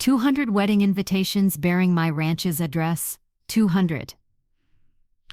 200 wedding invitations bearing my ranch's address. 200.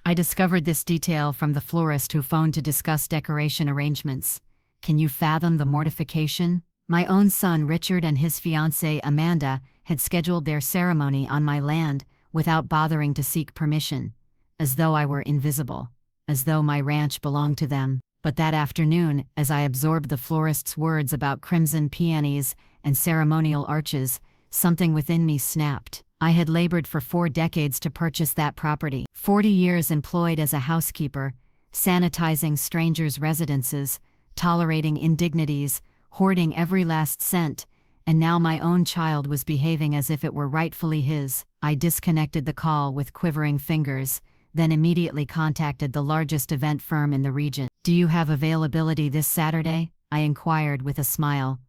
I discovered this detail from the florist who phoned to discuss decoration arrangements. Can you fathom the mortification? My own son Richard and his fiancée Amanda had scheduled their ceremony on my land without bothering to seek permission, as though I were invisible, as though my ranch belonged to them. But that afternoon, as I absorbed the florist's words about crimson peonies and ceremonial arches, something within me snapped. I had labored for 4 decades to purchase that property. 40 years employed as a housekeeper, sanitizing strangers' residences, tolerating indignities, hoarding every last cent, and now my own child was behaving as if it were rightfully his. I disconnected the call with quivering fingers, then immediately contacted the largest event firm in the region. "Do you have availability this Saturday?" I inquired with a smile.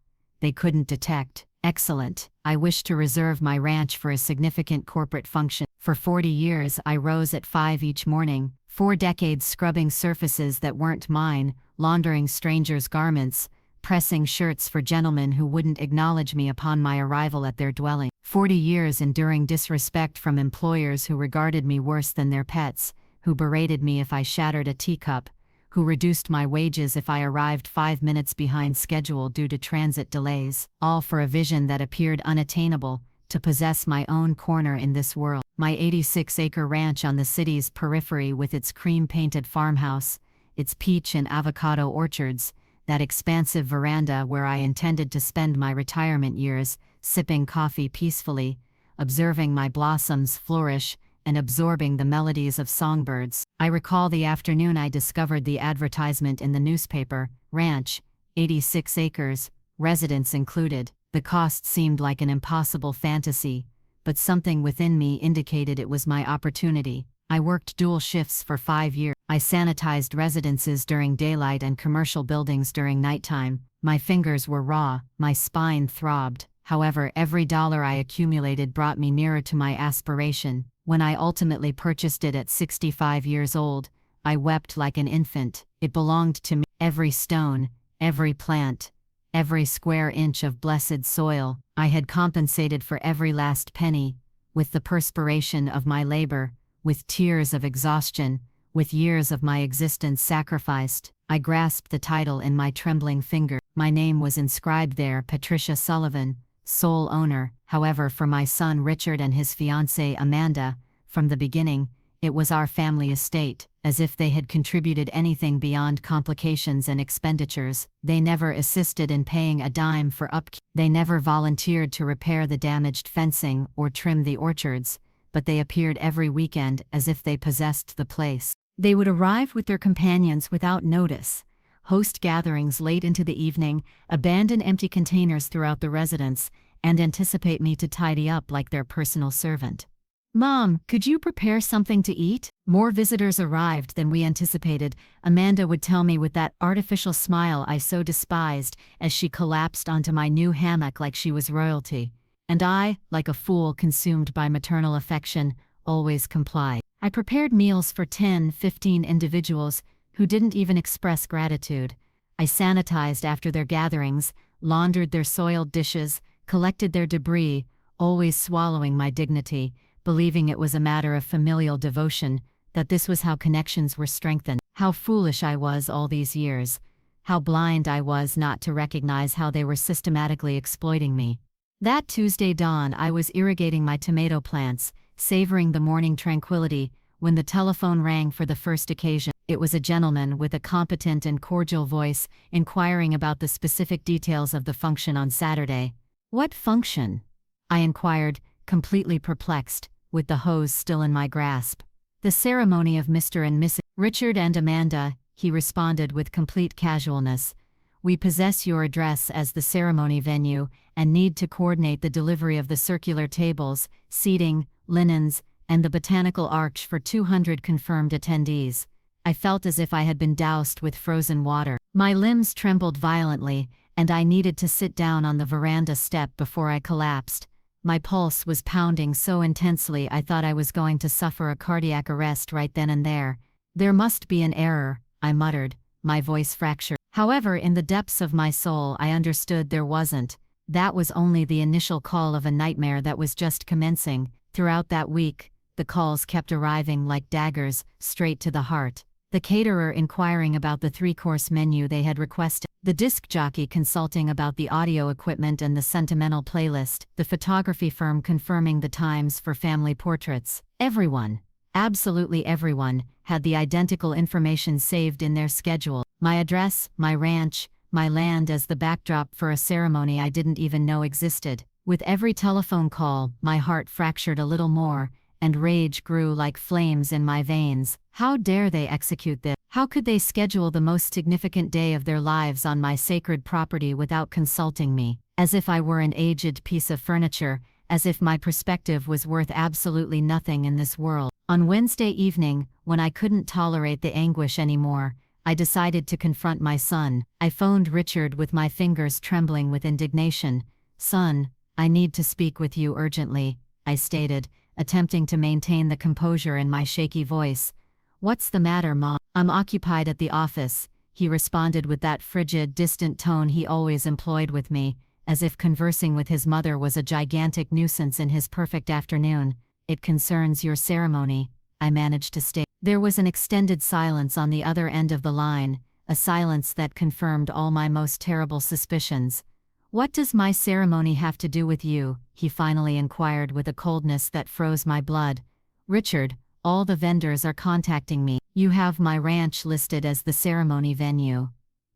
They couldn't detect. "Excellent. I wish to reserve my ranch for a significant corporate function." For 40 years I rose at 5 each morning, 4 decades scrubbing surfaces that weren't mine, laundering strangers' garments, pressing shirts for gentlemen who wouldn't acknowledge me upon my arrival at their dwelling. 40 years enduring disrespect from employers who regarded me worse than their pets, who berated me if I shattered a teacup, who reduced my wages if I arrived 5 minutes behind schedule due to transit delays, all for a vision that appeared unattainable, to possess my own corner in this world. My 86-acre ranch on the city's periphery with its cream-painted farmhouse, its peach and avocado orchards, that expansive veranda where I intended to spend my retirement years, sipping coffee peacefully, observing my blossoms flourish, and absorbing the melodies of songbirds. I recall the afternoon I discovered the advertisement in the newspaper: ranch, 86 acres, residence included. The cost seemed like an impossible fantasy, but something within me indicated it was my opportunity. I worked dual shifts for 5 years. I sanitized residences during daylight and commercial buildings during nighttime. My fingers were raw, my spine throbbed. However, every dollar I accumulated brought me nearer to my aspiration. When I ultimately purchased it at 65 years old, I wept like an infant. It belonged to me. Every stone, every plant, every square inch of blessed soil, I had compensated for every last penny, with the perspiration of my labor, with tears of exhaustion, with years of my existence sacrificed. I grasped the title in my trembling finger. My name was inscribed there: Patricia Sullivan, sole owner. However, for my son Richard and his fiancée Amanda, from the beginning, it was our family estate. As if they had contributed anything beyond complications and expenditures. They never assisted in paying a dime for upkeep. They never volunteered to repair the damaged fencing or trim the orchards, but they appeared every weekend as if they possessed the place. They would arrive with their companions without notice, host gatherings late into the evening, abandon empty containers throughout the residence, and anticipate me to tidy up like their personal servant. "Mom, could you prepare something to eat?" More visitors arrived than we anticipated, Amanda would tell me with that artificial smile I so despised as she collapsed onto my new hammock like she was royalty. And I, like a fool consumed by maternal affection, always complied. I prepared meals for 10-15 individuals who didn't even express gratitude. I sanitized after their gatherings, laundered their soiled dishes, collected their debris, always swallowing my dignity, believing it was a matter of familial devotion, that this was how connections were strengthened. How foolish I was all these years. How blind I was not to recognize how they were systematically exploiting me. That Tuesday dawn I was irrigating my tomato plants, savoring the morning tranquility, when the telephone rang for the first occasion. It was a gentleman with a competent and cordial voice, inquiring about the specific details of the function on Saturday. "What function?" I inquired, completely perplexed, with the hose still in my grasp. "The ceremony of Mr. and Mrs. Richard and Amanda," he responded with complete casualness. "We possess your address as the ceremony venue and need to coordinate the delivery of the circular tables, seating, linens, and the botanical arch for 200 confirmed attendees." I felt as if I had been doused with frozen water. My limbs trembled violently, and I needed to sit down on the veranda step before I collapsed. My pulse was pounding so intensely I thought I was going to suffer a cardiac arrest right then and there. "There must be an error," I muttered, my voice fractured. However, in the depths of my soul I understood there wasn't. That was only the initial call of a nightmare that was just commencing. Throughout that week, the calls kept arriving like daggers, straight to the heart. The caterer inquiring about the 3-course menu they had requested, the disc jockey consulting about the audio equipment and the sentimental playlist, the photography firm confirming the times for family portraits. Everyone, absolutely everyone, had the identical information saved in their schedule. My address, my ranch, my land as the backdrop for a ceremony I didn't even know existed. With every telephone call, my heart fractured a little more, and rage grew like flames in my veins. How dare they execute this? How could they schedule the most significant day of their lives on my sacred property without consulting me? As if I were an aged piece of furniture, as if my perspective was worth absolutely nothing in this world. On Wednesday evening, when I couldn't tolerate the anguish anymore, I decided to confront my son. I phoned Richard with my fingers trembling with indignation. "Son, I need to speak with you urgently," I stated, attempting to maintain the composure in my shaky voice. "What's the matter, Mom?" "I'm occupied at the office," he responded with that frigid, distant tone he always employed with me, as if conversing with his mother was a gigantic nuisance in his perfect afternoon. "It concerns your ceremony," I managed to state. There was an extended silence on the other end of the line, a silence that confirmed all my most terrible suspicions. "What does my ceremony have to do with you?" he finally inquired with a coldness that froze my blood. "Richard, all the vendors are contacting me. You have my ranch listed as the ceremony venue."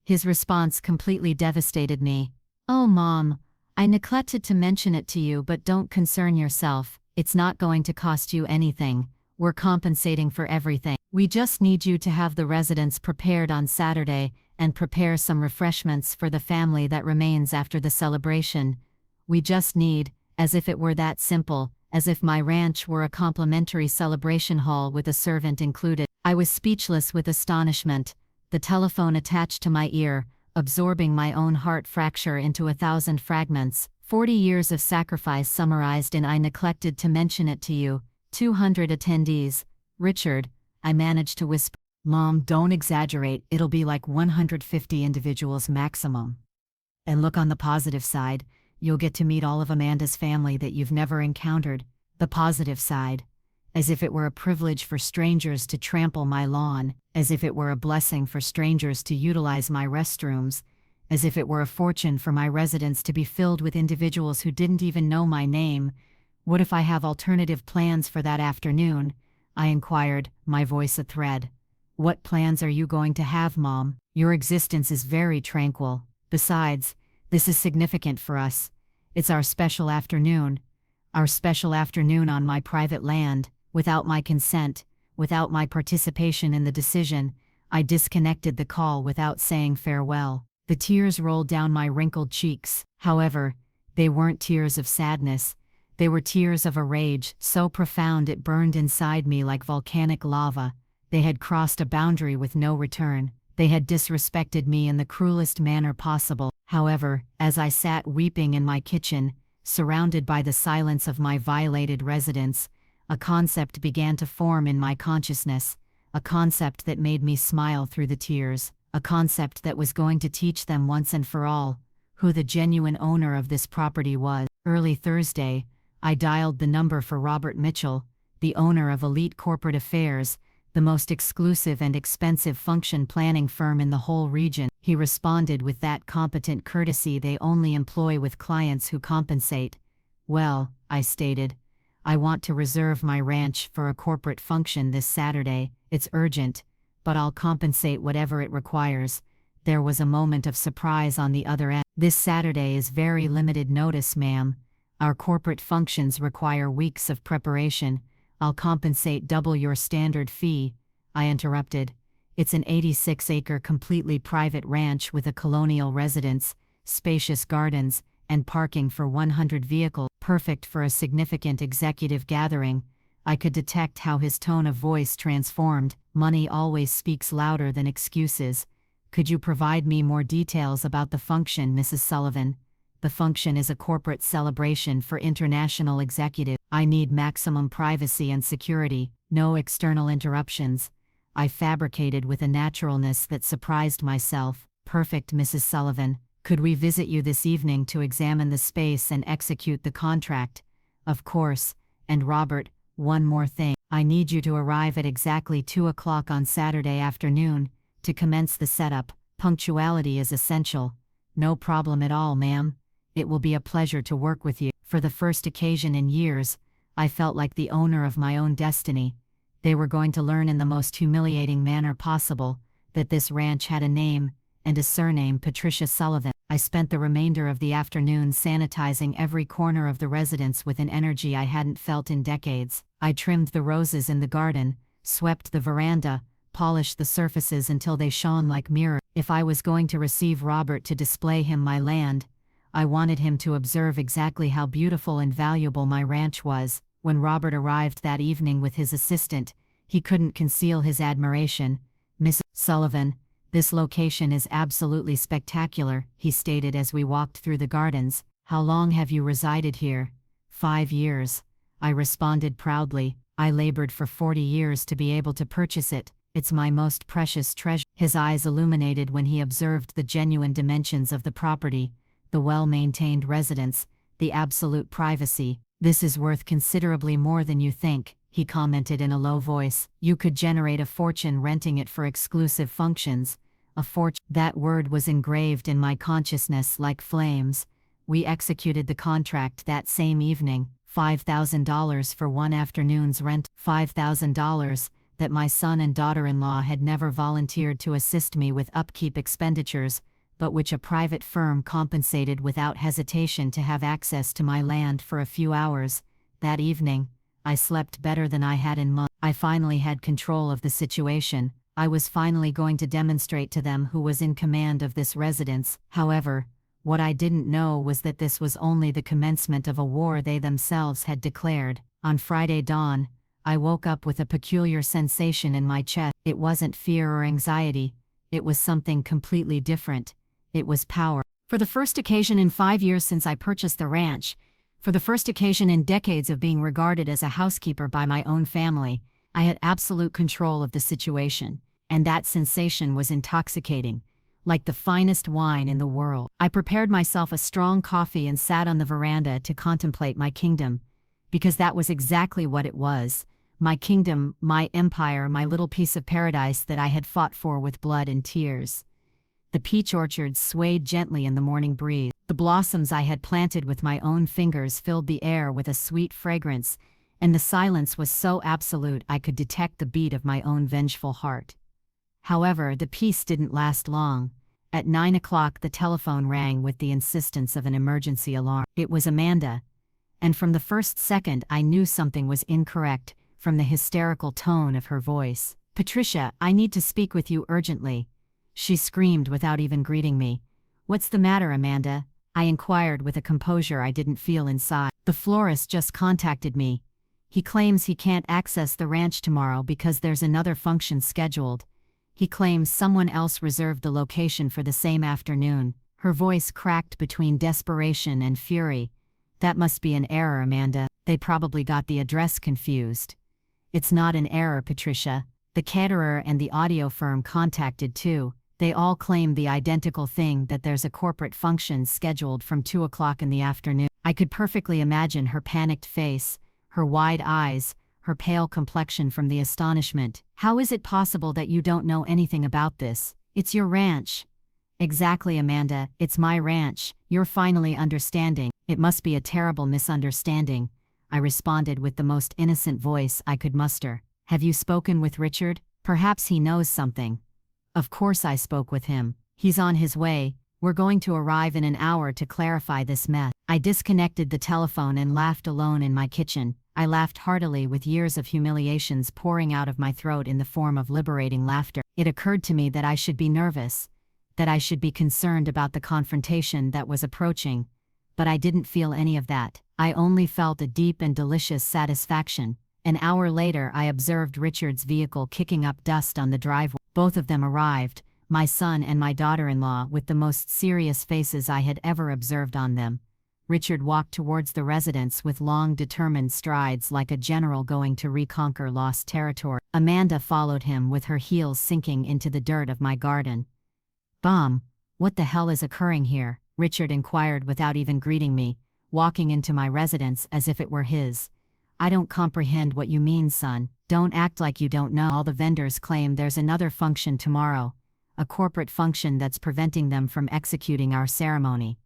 His response completely devastated me. "Oh, Mom, I neglected to mention it to you, but don't concern yourself. It's not going to cost you anything. We're compensating for everything. We just need you to have the residence prepared on Saturday and prepare some refreshments for the family that remains after the celebration. We just need," as if it were that simple, as if my ranch were a complimentary celebration hall with a servant included. I was speechless with astonishment, the telephone attached to my ear, absorbing my own heart fracture into 1,000 fragments. 40 years of sacrifice summarized in "I neglected to mention it to you." 200 attendees. "Richard," I managed to whisper. "Mom, don't exaggerate, it'll be like 150 individuals maximum. And look on the positive side, you'll get to meet all of Amanda's family that you've never encountered." The positive side. As if it were a privilege for strangers to trample my lawn, as if it were a blessing for strangers to utilize my restrooms, as if it were a fortune for my residence to be filled with individuals who didn't even know my name. "What if I have alternative plans for that afternoon?" I inquired, my voice a thread. "What plans are you going to have, Mom? Your existence is very tranquil. Besides, this is significant for us. It's our special afternoon. Our special afternoon on my private land, without my consent, without my participation in the decision." I disconnected the call without saying farewell. The tears rolled down my wrinkled cheeks. However, they weren't tears of sadness. They were tears of a rage so profound it burned inside me like volcanic lava. They had crossed a boundary with no return. They had disrespected me in the cruelest manner possible. However, as I sat weeping in my kitchen, surrounded by the silence of my violated residence, a concept began to form in my consciousness, a concept that made me smile through the tears, a concept that was going to teach them once and for all who the genuine owner of this property was. Early Thursday, I dialed the number for Robert Mitchell, the owner of Elite Corporate Affairs, the most exclusive and expensive function planning firm in the whole region. He responded with that competent courtesy they only employ with clients who compensate. "Well," I stated, "I want to reserve my ranch for a corporate function this Saturday. It's urgent, but I'll compensate whatever it requires." There was a moment of surprise on the other end. "This Saturday is very limited notice, ma'am. Our corporate functions require weeks of preparation. I'll compensate double your standard fee," I interrupted. "It's an 86-acre completely private ranch with a colonial residence, spacious gardens, and parking for 100 vehicles, perfect for a significant executive gathering." I could detect how his tone of voice transformed. "Money always speaks louder than excuses. Could you provide me more details about the function, Mrs. Sullivan?" "The function is a corporate celebration for international executives. I need maximum privacy and security, no external interruptions," I fabricated with a naturalness that surprised myself. "Perfect, Mrs. Sullivan. Could we visit you this evening to examine the space and execute the contract? Of course. And Robert, one more thing. I need you to arrive at exactly 2 o'clock on Saturday afternoon to commence the setup. Punctuality is essential. No problem at all, ma'am. It will be a pleasure to work with you. For the first occasion in years, I felt like the owner of my own destiny. They were going to learn in the most humiliating manner possible that this ranch had a name and a surname, Patricia Sullivan. I spent the remainder of the afternoon sanitizing every corner of the residence with an energy I hadn't felt in decades. I trimmed the roses in the garden, swept the veranda, polished the surfaces until they shone like mirrors. If I was going to receive Robert to display him my land, I wanted him to observe exactly how beautiful and valuable my ranch was. When Robert arrived that evening with his assistant, he couldn't conceal his admiration. "Miss Sullivan, this location is absolutely spectacular," he stated as we walked through the gardens. "How long have you resided here?" 5 years. I responded proudly. "I labored for 40 years to be able to purchase it. It's my most precious treasure." His eyes illuminated when he observed the genuine dimensions of the property, the well-maintained residence, the absolute privacy. "This is worth considerably more than you think," he commented in a low voice. "You could generate a fortune renting it for exclusive functions." A fortune. That word was engraved in my consciousness like flames. We executed the contract that same evening. $5,000 for one afternoon's rent. $5,000 that my son and daughter-in-law had never volunteered to assist me with upkeep expenditures, but which a private firm compensated without hesitation to have access to my land for a few hours. That evening, I slept better than I had in months. I finally had control of the situation. I was finally going to demonstrate to them who was in command of this residence. However, what I didn't know was that this was only the commencement of a war they themselves had declared. On Friday dawn, I woke up with a peculiar sensation in my chest. It wasn't fear or anxiety. It was something completely different. It was power. For the first occasion in 5 years since I purchased the ranch, for the first occasion in decades of being regarded as a housekeeper by my own family, I had absolute control of the situation, and that sensation was intoxicating, like the finest wine in the world. I prepared myself a strong coffee and sat on the veranda to contemplate my kingdom, because that was exactly what it was. My kingdom, my empire, my little piece of paradise that I had fought for with blood and tears. The peach orchards swayed gently in the morning breeze. The blossoms I had planted with my own fingers filled the air with a sweet fragrance, and the silence was so absolute I could detect the beat of my own vengeful heart. However, the peace didn't last long. At 9 o'clock the telephone rang with the insistence of an emergency alarm. It was Amanda, and from the first second I knew something was incorrect from the hysterical tone of her voice. "Patricia, I need to speak with you urgently," she screamed without even greeting me. "What's the matter, Amanda?" I inquired with a composure I didn't feel inside. "The florist just contacted me. He claims he can't access the ranch tomorrow because there's another function scheduled. He claims someone else reserved the location for the same afternoon." Her voice cracked between desperation and fury. "That must be an error, Amanda. They probably got the address confused." "It's not an error, Patricia. The caterer and the audio firm contacted too. They all claim the identical thing, that there's a corporate function scheduled from 2 o'clock in the afternoon." I could perfectly imagine her panicked face, her wide eyes, her pale complexion from the astonishment. "How is it possible that you don't know anything about this? It's your ranch." "Exactly, Amanda, it's my ranch. You're finally understanding." "It must be a terrible misunderstanding," I responded with the most innocent voice I could muster. "Have you spoken with Richard? Perhaps he knows something." "Of course I spoke with him. He's on his way. We're going to arrive in an hour to clarify this mess." I disconnected the telephone and laughed alone in my kitchen. I laughed heartily with years of humiliations pouring out of my throat in the form of liberating laughter. It occurred to me that I should be nervous, that I should be concerned about the confrontation that was approaching, but I didn't feel any of that. I only felt a deep and delicious satisfaction. An hour later I observed Richard's vehicle kicking up dust on the driveway. Both of them arrived, my son and my daughter-in-law, with the most serious faces I had ever observed on them. Richard walked towards the residence with long, determined strides like a general going to reconquer lost territory. Amanda followed him with her heels sinking into the dirt of my garden. "Bum, What the hell is occurring here? Richard inquired without even greeting me, walking into my residence as if it were his. I don't comprehend what you mean, son. Don't act like you don't know. All the vendors claim there's another function tomorrow, a corporate function that's preventing them from executing our ceremony.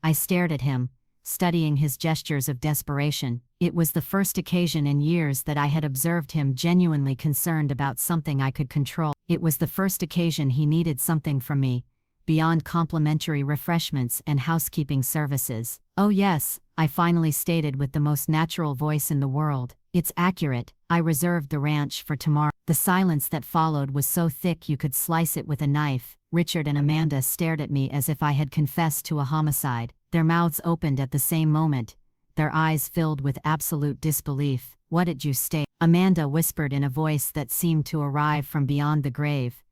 I stared at him, studying his gestures of desperation. It was the first occasion in years that I had observed him genuinely concerned about something I could control. It was the first occasion he needed something from me, beyond complimentary refreshments and housekeeping services. Oh yes, I finally stated with the most natural voice in the world. It's accurate, I reserved the ranch for tomorrow. The silence that followed was so thick you could slice it with a knife. Richard and Amanda stared at me as if I had confessed to a homicide. Their mouths opened at the same moment, their eyes filled with absolute disbelief. What did you state? Amanda whispered in a voice that seemed to arrive from beyond the grave.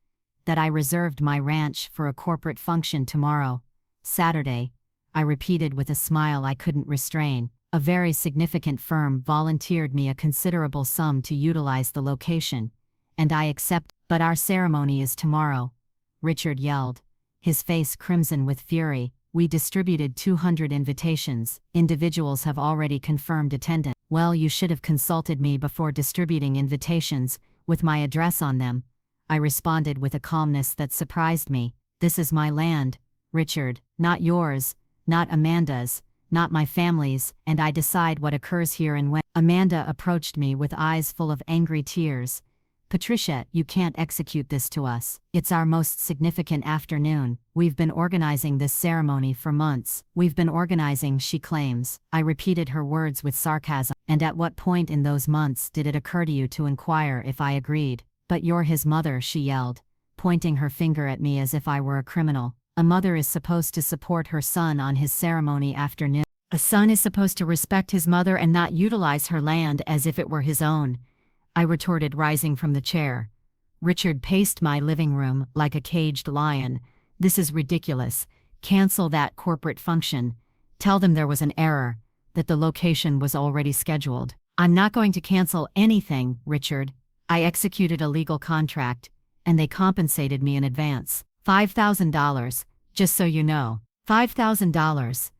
That I reserved my ranch for a corporate function tomorrow, Saturday, I repeated with a smile I couldn't restrain. A very significant firm volunteered me a considerable sum to utilize the location, and I accept. But our ceremony is tomorrow, Richard yelled, his face crimson with fury. We distributed 200 invitations. Individuals have already confirmed attendance. Well, you should have consulted me before distributing invitations, with my address on them, I responded with a calmness that surprised me. This is my land, Richard, not yours, not Amanda's, not my family's, and I decide what occurs here and when. Amanda approached me with eyes full of angry tears. Patricia, you can't execute this to us. It's our most significant afternoon. We've been organizing this ceremony for months. We've been organizing, she claims. I repeated her words with sarcasm. And at what point in those months did it occur to you to inquire if I agreed? But you're his mother, she yelled, pointing her finger at me as if I were a criminal. A mother is supposed to support her son on his ceremony afternoon. A son is supposed to respect his mother and not utilize her land as if it were his own, I retorted, rising from the chair. Richard paced my living room like a caged lion. This is ridiculous. Cancel that corporate function. Tell them there was an error, that the location was already scheduled. I'm not going to cancel anything, Richard. I executed a legal contract, and they compensated me in advance. $5,000, just so you know. $5,000,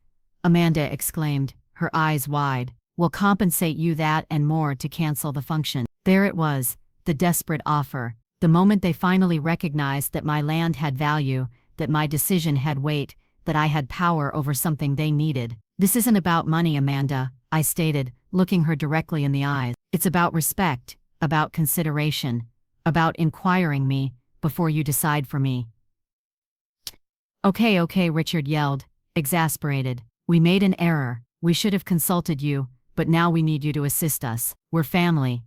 Amanda exclaimed, her eyes wide. We'll compensate you that and more to cancel the function. There it was, the desperate offer. The moment they finally recognized that my land had value, that my decision had weight, that I had power over something they needed. This isn't about money, Amanda, I stated, looking her directly in the eyes. It's about respect, about consideration, about inquiring me before you decide for me. Okay, Richard yelled, exasperated. We made an error. We should have consulted you, but now we need you to assist us. We're family.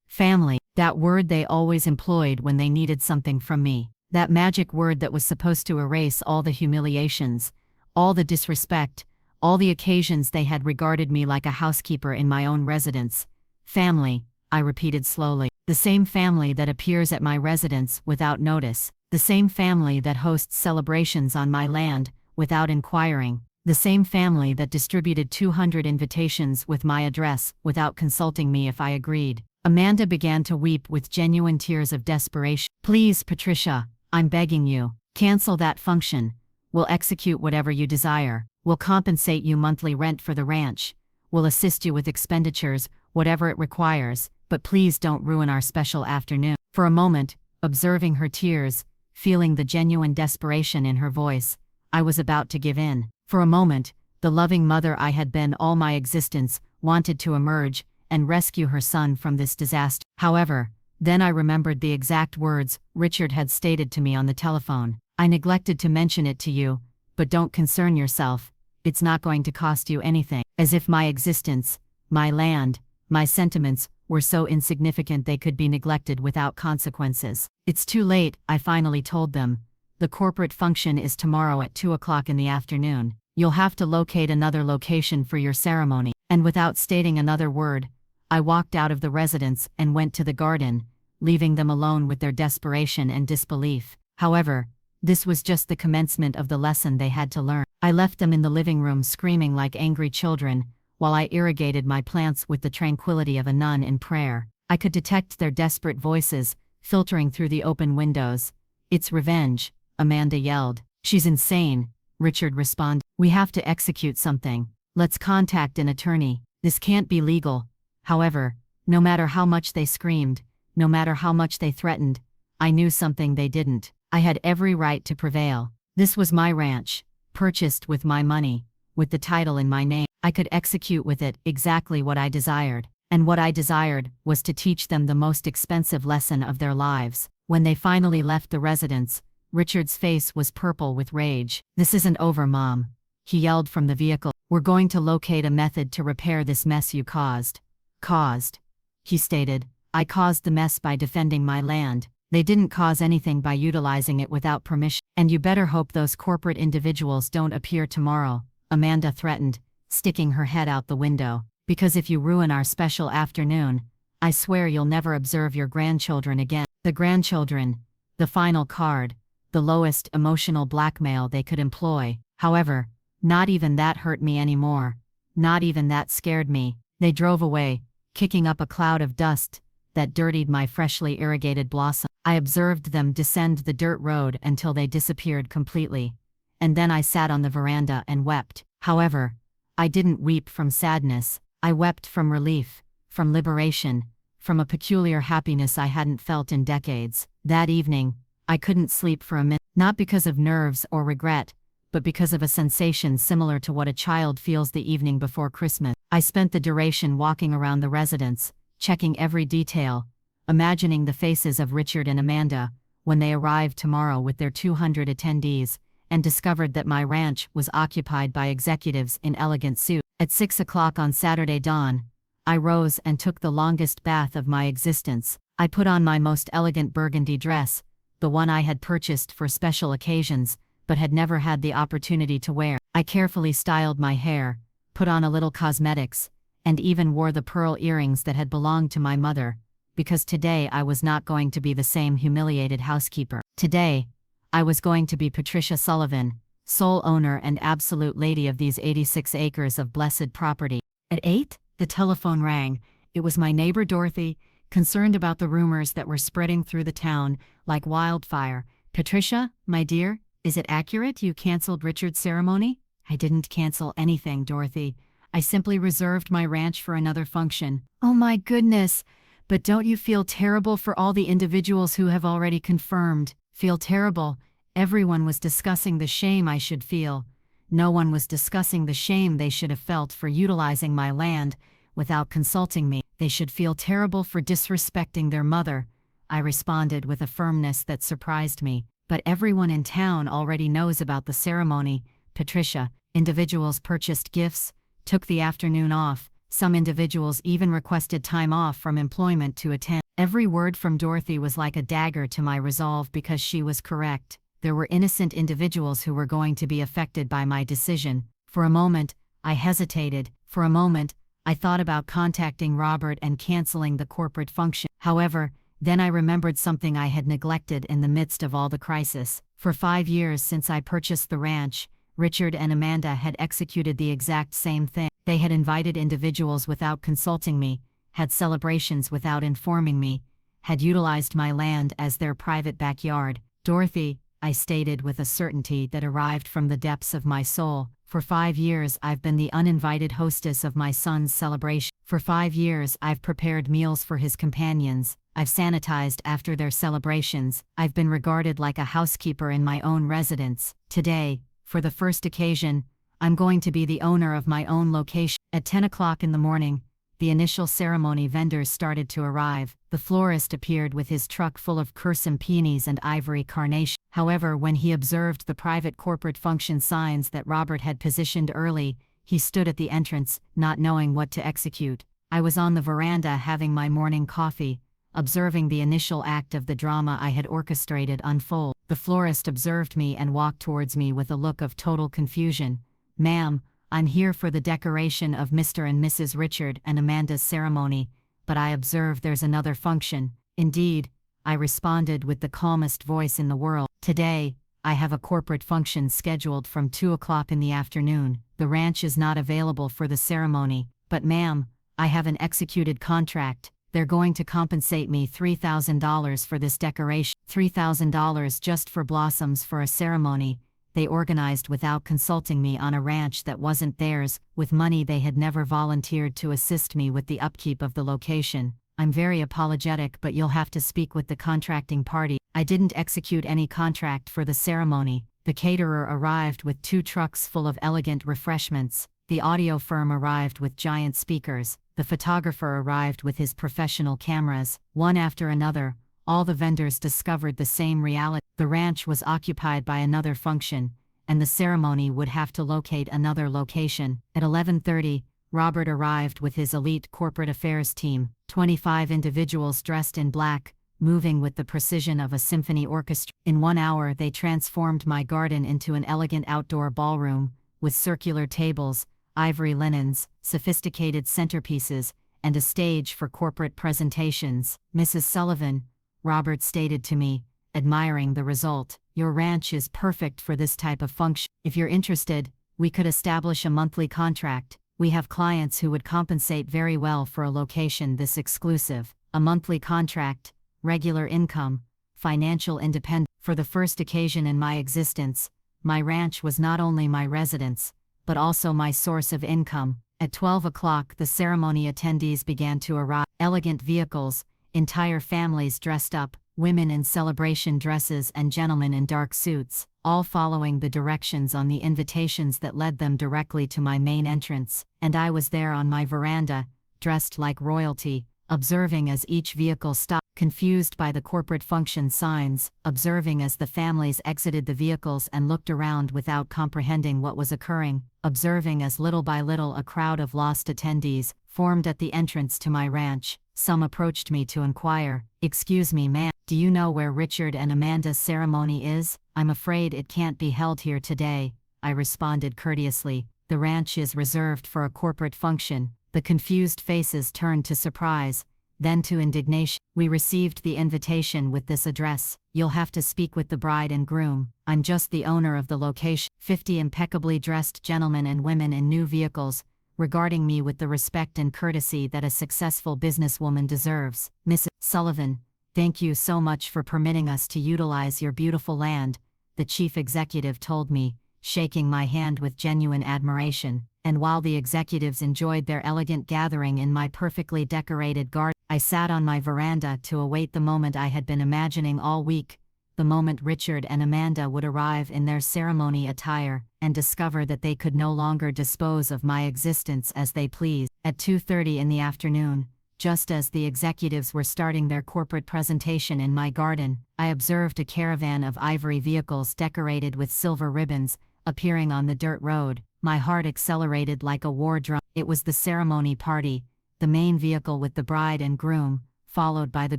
Family, that word they always employed when they needed something from me. That magic word that was supposed to erase all the humiliations, all the disrespect, all the occasions they had regarded me like a housekeeper in my own residence. Family, I repeated slowly. The same family that appears at my residence without notice. The same family that hosts celebrations on my land without inquiring. The same family that distributed 200 invitations with my address without consulting me if I agreed. Amanda began to weep with genuine tears of desperation. Please, Patricia, I'm begging you, cancel that function. We'll execute whatever you desire. We'll compensate you monthly rent for the ranch. We'll assist you with expenditures, whatever it requires, but please don't ruin our special afternoon. For a moment, observing her tears, feeling the genuine desperation in her voice, I was about to give in. For a moment, the loving mother I had been all my existence wanted to emerge and rescue her son from this disaster. However, then I remembered the exact words Richard had stated to me on the telephone. I neglected to mention it to you, but don't concern yourself. It's not going to cost you anything. As if my existence, my land, my sentiments were so insignificant they could be neglected without consequences. It's too late, I finally told them. The corporate function is tomorrow at 2 o'clock in the afternoon. You'll have to locate another location for your ceremony. And without stating another word, I walked out of the residence and went to the garden, leaving them alone with their desperation and disbelief. However, this was just the commencement of the lesson they had to learn. I left them in the living room screaming like angry children, while I irrigated my plants with the tranquility of a nun in prayer. I could detect their desperate voices, filtering through the open windows. It's revenge, Amanda yelled. She's insane, Richard responded. We have to execute something. Let's contact an attorney. This can't be legal. However, no matter how much they screamed, no matter how much they threatened, I knew something they didn't. I had every right to prevail. This was my ranch, purchased with my money, with the title in my name. I could execute with it exactly what I desired. And what I desired was to teach them the most expensive lesson of their lives. When they finally left the residence, Richard's face was purple with rage. This isn't over, Mom, he yelled from the vehicle. We're going to locate a method to repair this mess you caused. Caused, he stated. I caused the mess by defending my land. They didn't cause anything by utilizing it without permission. And you better hope those corporate individuals don't appear tomorrow, Amanda threatened, sticking her head out the window. Because if you ruin our special afternoon, I swear you'll never observe your grandchildren again. The grandchildren, the final card, the lowest emotional blackmail they could employ. However, not even that hurt me anymore. Not even that scared me. They drove away, kicking up a cloud of dust that dirtied my freshly irrigated blossom. I observed them descend the dirt road until they disappeared completely. And then I sat on the veranda and wept. However, I didn't weep from sadness. I wept from relief, from liberation, from a peculiar happiness I hadn't felt in decades. That evening, I couldn't sleep for a minute, not because of nerves or regret, but because of a sensation similar to what a child feels the evening before Christmas. I spent the duration walking around the residence, checking every detail, imagining the faces of Richard and Amanda when they arrived tomorrow with their 200 attendees, and discovered that my ranch was occupied by executives in elegant suits. At 6 o'clock on Saturday dawn, I rose and took the longest bath of my existence. I put on my most elegant burgundy dress, the one I had purchased for special occasions, but had never had the opportunity to wear. I carefully styled my hair, put on a little cosmetics, and even wore the pearl earrings that had belonged to my mother, because today I was not going to be the same humiliated housekeeper. Today, I was going to be Patricia Sullivan, sole owner and absolute lady of these 86 acres of blessed property. At 8, the telephone rang. It was my neighbor Dorothy, concerned about the rumors that were spreading through the town like wildfire. Patricia, my dear, is it accurate you canceled Richard's ceremony? I didn't cancel anything, Dorothy. I simply reserved my ranch for another function. Oh my goodness! But don't you feel terrible for all the individuals who have already confirmed? Feel terrible? Everyone was discussing the shame I should feel. No one was discussing the shame they should have felt for utilizing my land without consulting me. They should feel terrible for disrespecting their mother, I responded with a firmness that surprised me. But everyone in town already knows about the ceremony, Patricia. Individuals purchased gifts, took the afternoon off. Some individuals even requested time off from employment to attend. Every word from Dorothy was like a dagger to my resolve because she was correct. There were innocent individuals who were going to be affected by my decision. For a moment, I hesitated. For a moment, I thought about contacting Robert and canceling the corporate function. However, then I remembered something I had neglected in the midst of all the crisis. For 5 years since I purchased the ranch, Richard and Amanda had executed the exact same thing. They had invited individuals without consulting me, had celebrations without informing me, had utilized my land as their private backyard. Dorothy, I stated with a certainty that arrived from the depths of my soul, for 5 years I've been the uninvited hostess of my son's celebration. For 5 years I've prepared meals for his companions. I've sanitized after their celebrations. I've been regarded like a housekeeper in my own residence. Today, for the first occasion, I'm going to be the owner of my own location. At 10 o'clock in the morning, the initial ceremony vendors started to arrive. The florist appeared with his truck full of cursum peonies and ivory carnation. However, when he observed the private corporate function signs that Robert had positioned early, he stood at the entrance, not knowing what to execute. I was on the veranda having my morning coffee, observing the initial act of the drama I had orchestrated unfold. The florist observed me and walked towards me with a look of total confusion. "Ma'am, I'm here for the decoration of Mr. and Mrs. Richard and Amanda's ceremony, but I observe there's another function." "Indeed," I responded with the calmest voice in the world. "Today, I have a corporate function scheduled from 2 o'clock in the afternoon. The ranch is not available for the ceremony, but ma'am, I have an executed contract. They're going to compensate me $3,000 for this decoration." $3,000 just for blossoms for a ceremony. they organized without consulting me on a ranch that wasn't theirs, with money they had never volunteered to assist me with the upkeep of the location. I'm very apologetic, but you'll have to speak with the contracting party. I didn't execute any contract for the ceremony. The caterer arrived with 2 trucks full of elegant refreshments. The audio firm arrived with giant speakers. The photographer arrived with his professional cameras. One after another, all the vendors discovered the same reality. The ranch was occupied by another function, and the ceremony would have to locate another location. At 11:30, Robert arrived with his elite corporate affairs team, 25 individuals dressed in black, moving with the precision of a symphony orchestra. In 1 hour they transformed my garden into an elegant outdoor ballroom, with circular tables, ivory linens, sophisticated centerpieces, and a stage for corporate presentations. "Mrs. Sullivan," Robert stated to me, admiring the result, "your ranch is perfect for this type of function. If you're interested, we could establish a monthly contract. We have clients who would compensate very well for a location this exclusive. A monthly contract, regular income, financial independence." For the first occasion in my existence, my ranch was not only my residence, but also my source of income. At 12 o'clock, the ceremony attendees began to arrive. Elegant vehicles, entire families dressed up, women in celebration dresses and gentlemen in dark suits, all following the directions on the invitations that led them directly to my main entrance, and I was there on my veranda, dressed like royalty, observing as each vehicle stopped, confused by the corporate function signs, observing as the families exited the vehicles and looked around without comprehending what was occurring, observing as little by little a crowd of lost attendees formed at the entrance to my ranch. Some approached me to inquire, "Excuse me, ma'am, do you know where Richard and Amanda's ceremony is?" "I'm afraid it can't be held here today," I responded courteously. "The ranch is reserved for a corporate function." The confused faces turned to surprise, then to indignation. "We received the invitation with this address. You'll have to speak with the bride and groom. I'm just the owner of the location." 50 impeccably dressed gentlemen and women in new vehicles, regarding me with the respect and courtesy that a successful businesswoman deserves. "Mrs. Sullivan, thank you so much for permitting us to utilize your beautiful land," the chief executive told me, shaking my hand with genuine admiration. And while the executives enjoyed their elegant gathering in my perfectly decorated garden, I sat on my veranda to await the moment I had been imagining all week, the moment Richard and Amanda would arrive in their ceremony attire and discover that they could no longer dispose of my existence as they pleased. At 2:30 in the afternoon, just as the executives were starting their corporate presentation in my garden, I observed a caravan of ivory vehicles decorated with silver ribbons appearing on the dirt road. My heart accelerated like a war drum. It was the ceremony party, the main vehicle with the bride and groom, followed by the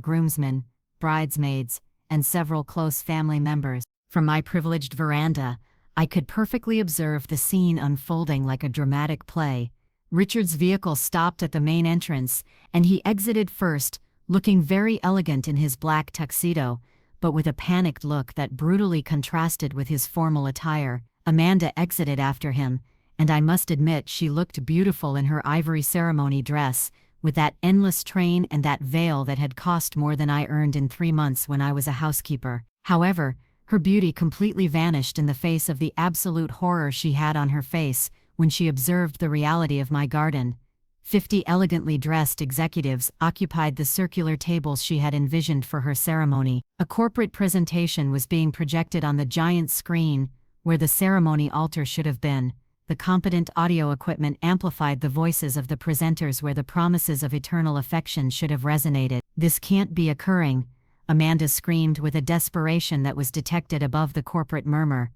groomsmen, bridesmaids, and several close family members. From my privileged veranda, I could perfectly observe the scene unfolding like a dramatic play. Richard's vehicle stopped at the main entrance, and he exited first, looking very elegant in his black tuxedo, but with a panicked look that brutally contrasted with his formal attire. Amanda exited after him, and I must admit she looked beautiful in her ivory ceremony dress, with that endless train and that veil that had cost more than I earned in 3 months when I was a housekeeper. However, her beauty completely vanished in the face of the absolute horror she had on her face when she observed the reality of my garden. 50 elegantly dressed executives occupied the circular tables she had envisioned for her ceremony. A corporate presentation was being projected on the giant screen where the ceremony altar should have been. The competent audio equipment amplified the voices of the presenters where the promises of eternal affection should have resonated. "This can't be occurring," Amanda screamed with a desperation that was detected above the corporate murmur.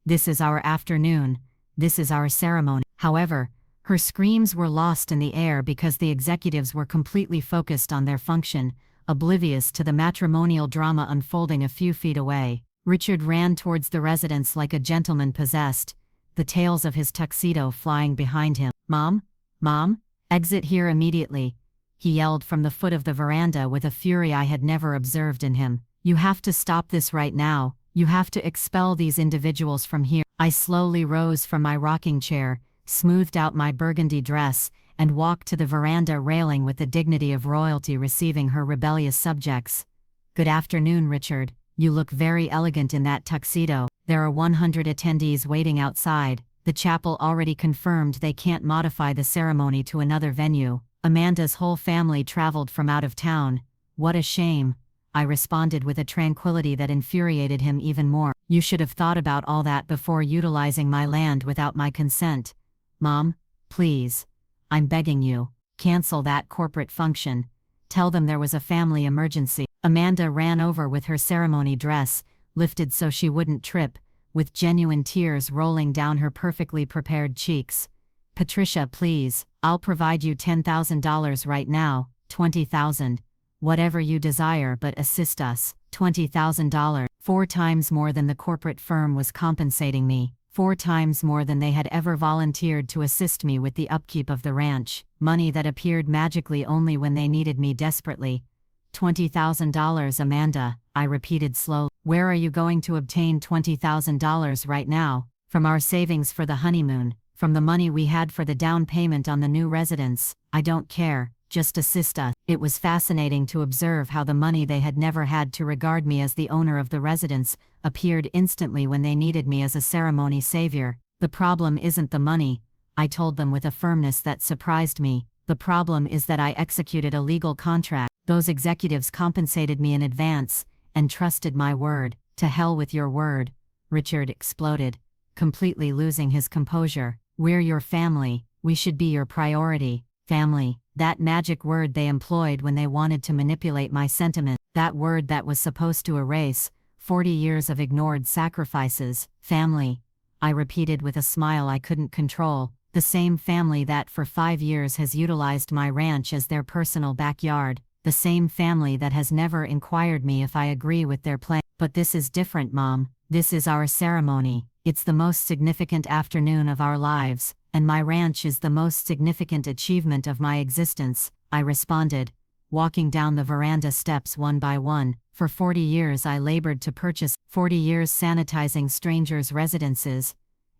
"This is our afternoon. This is our ceremony." However, her screams were lost in the air because the executives were completely focused on their function, oblivious to the matrimonial drama unfolding a few feet away. Richard ran towards the residence like a gentleman possessed, the tails of his tuxedo flying behind him. "Mom? Mom? Exit here immediately," he yelled from the foot of the veranda with a fury I had never observed in him. "You have to stop this right now. You have to expel these individuals from here." I slowly rose from my rocking chair, smoothed out my burgundy dress, and walked to the veranda railing with the dignity of royalty receiving her rebellious subjects. "Good afternoon, Richard. You look very elegant in that tuxedo." There are 100 attendees waiting outside. The chapel already confirmed they can't modify the ceremony to another venue. Amanda's whole family traveled from out of town. What a shame, I responded with a tranquility that infuriated him even more. You should have thought about all that before utilizing my land without my consent. Mom, please. I'm begging you. Cancel that corporate function. Tell them there was a family emergency. Amanda ran over with her ceremony dress, lifted so she wouldn't trip, with genuine tears rolling down her perfectly prepared cheeks. Patricia, please, I'll provide you $10,000 right now, $20,000. Whatever you desire, but assist us. $20,000. 4 times more than the corporate firm was compensating me. 4 times more than they had ever volunteered to assist me with the upkeep of the ranch. Money that appeared magically only when they needed me desperately. $20,000, Amanda, I repeated slowly. Where are you going to obtain $20,000 right now? From our savings for the honeymoon, from the money we had for the down payment on the new residence. I don't care, just assist us. It was fascinating to observe how the money they had never had to regard me as the owner of the residence appeared instantly when they needed me as a ceremony savior. The problem isn't the money, I told them with a firmness that surprised me. The problem is that I executed a legal contract. Those executives compensated me in advance and trusted my word. To hell with your word, Richard exploded, completely losing his composure. We're your family, we should be your priority. Family, that magic word they employed when they wanted to manipulate my sentiment, that word that was supposed to erase 40 years of ignored sacrifices. Family, I repeated with a smile I couldn't control. The same family that for 5 years has utilized my ranch as their personal backyard. The same family that has never inquired me if I agree with their plan. But this is different, Mom. This is our ceremony. It's the most significant afternoon of our lives, and my ranch is the most significant achievement of my existence, I responded, walking down the veranda steps one by one. For 40 years I labored to purchase, 40 years sanitizing strangers' residences,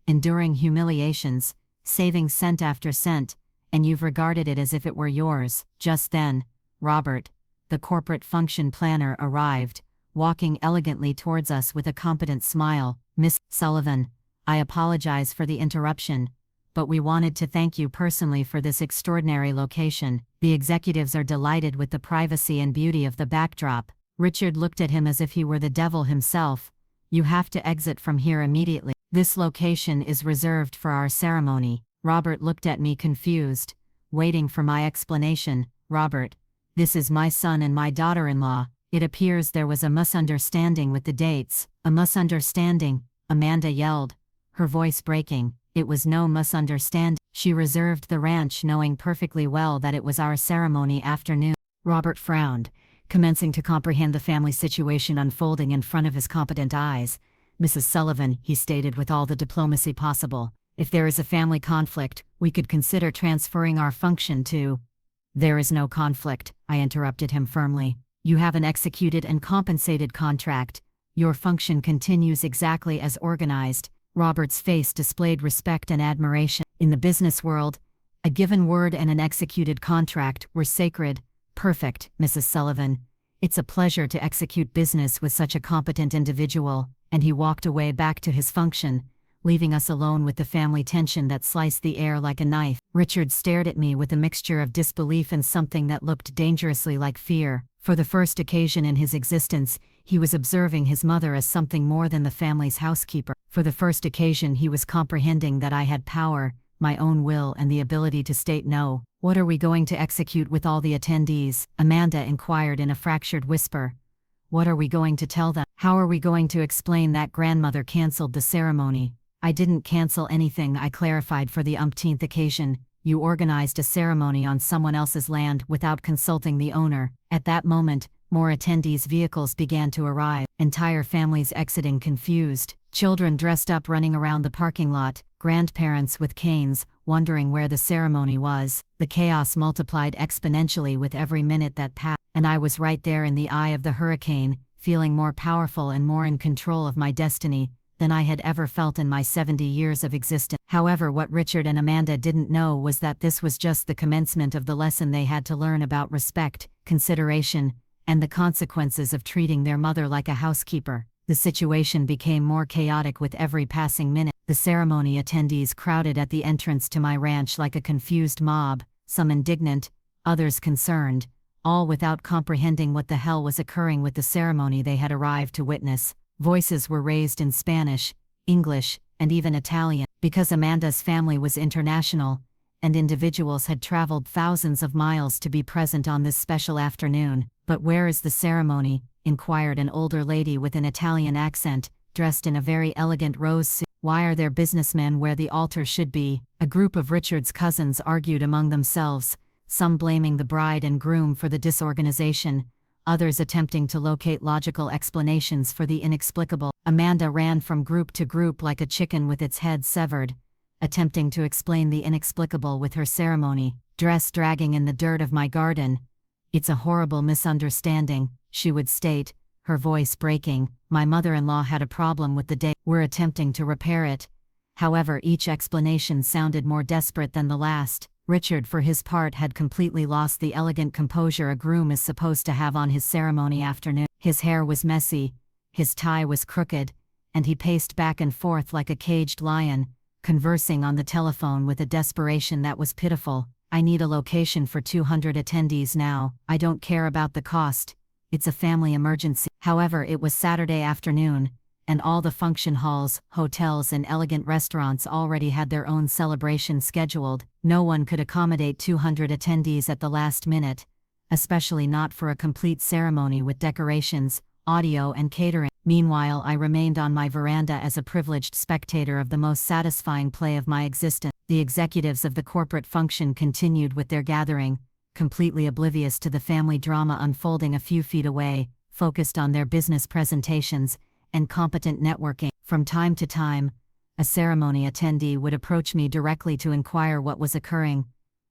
enduring humiliations, saving cent after cent, and you've regarded it as if it were yours. Just then, Robert, the corporate function planner, arrived, walking elegantly towards us with a competent smile. Miss Sullivan, I apologize for the interruption, but we wanted to thank you personally for this extraordinary location. The executives are delighted with the privacy and beauty of the backdrop. Richard looked at him as if he were the devil himself. You have to exit from here immediately. This location is reserved for our ceremony. Robert looked at me confused, waiting for my explanation. Robert, this is my son and my daughter-in-law. It appears there was a misunderstanding with the dates. A misunderstanding, Amanda yelled, her voice breaking. It was no misunderstanding. She reserved the ranch knowing perfectly well that it was our ceremony afternoon. Robert frowned, commencing to comprehend the family situation unfolding in front of his competent eyes. Mrs. Sullivan, he stated with all the diplomacy possible, if there is a family conflict, we could consider transferring our function to... There is no conflict, I interrupted him firmly. You have an executed and compensated contract. Your function continues exactly as organized. Robert's face displayed respect and admiration. In the business world, a given word and an executed contract were sacred. Perfect, Mrs. Sullivan. It's a pleasure to execute business with such a competent individual. And he walked away back to his function, leaving us alone with the family tension that sliced the air like a knife. Richard stared at me with a mixture of disbelief and something that looked dangerously like fear. For the first occasion in his existence, he was observing his mother as something more than the family's housekeeper. For the first occasion he was comprehending that I had power, my own will, and the ability to state no. What are we going to execute with all the attendees? Amanda inquired in a fractured whisper. What are we going to tell them? How are we going to explain that grandmother canceled the ceremony? I didn't cancel anything, I clarified for the umpteenth occasion. You organized a ceremony on someone else's land without consulting the owner. At that moment, more attendees' vehicles began to arrive, entire families exiting confused, children dressed up running around the parking lot, grandparents with canes, wondering where the ceremony was. The chaos multiplied exponentially with every minute that passed, and I was right there in the eye of the hurricane, feeling more powerful and more in control of my destiny than I had ever felt in my 70 years of existence. However, what Richard and Amanda didn't know was that this was just the commencement of the lesson they had to learn about respect, consideration, and the consequences of treating their mother like a housekeeper. The situation became more chaotic with every passing minute. The ceremony attendees crowded at the entrance to my ranch like a confused mob, some indignant, others concerned, all without comprehending what the hell was occurring with the ceremony they had arrived to witness. Voices were raised in Spanish, English, and even Italian, because Amanda's family was international, and individuals had traveled thousands of miles to be present on this special afternoon. "But where is the ceremony?" inquired an older lady with an Italian accent, dressed in a very elegant rose suit. "Why are there businessmen where the altar should be?" A group of Richard's cousins argued among themselves, some blaming the bride and groom for the disorganization, others attempting to locate logical explanations for the inexplicable. Amanda ran from group to group like a chicken with its head severed, attempting to explain the inexplicable with her ceremony dress dragging in the dirt of my garden. "It's a horrible misunderstanding," she would state, her voice breaking. "My mother-in-law had a problem with the day. We're attempting to repair it." However, each explanation sounded more desperate than the last. Richard, for his part, had completely lost the elegant composure a groom is supposed to have on his ceremony afternoon. His hair was messy, his tie was crooked, and he paced back and forth like a caged lion, conversing on the telephone with a desperation that was pitiful. "I need a location for 200 attendees now. I don't care about the cost. It's a family emergency." However, it was Saturday afternoon, and all the function halls, hotels, and elegant restaurants already had their own celebration scheduled. No one could accommodate 200 attendees at the last minute, especially not for a complete ceremony with decorations, audio, and catering. Meanwhile, I remained on my veranda as a privileged spectator of the most satisfying play of my existence. The executives of the corporate function continued with their gathering, completely oblivious to the family drama unfolding a few feet away, focused on their business presentations and competent networking. From time to time, a ceremony attendee would approach me directly to inquire what was occurring.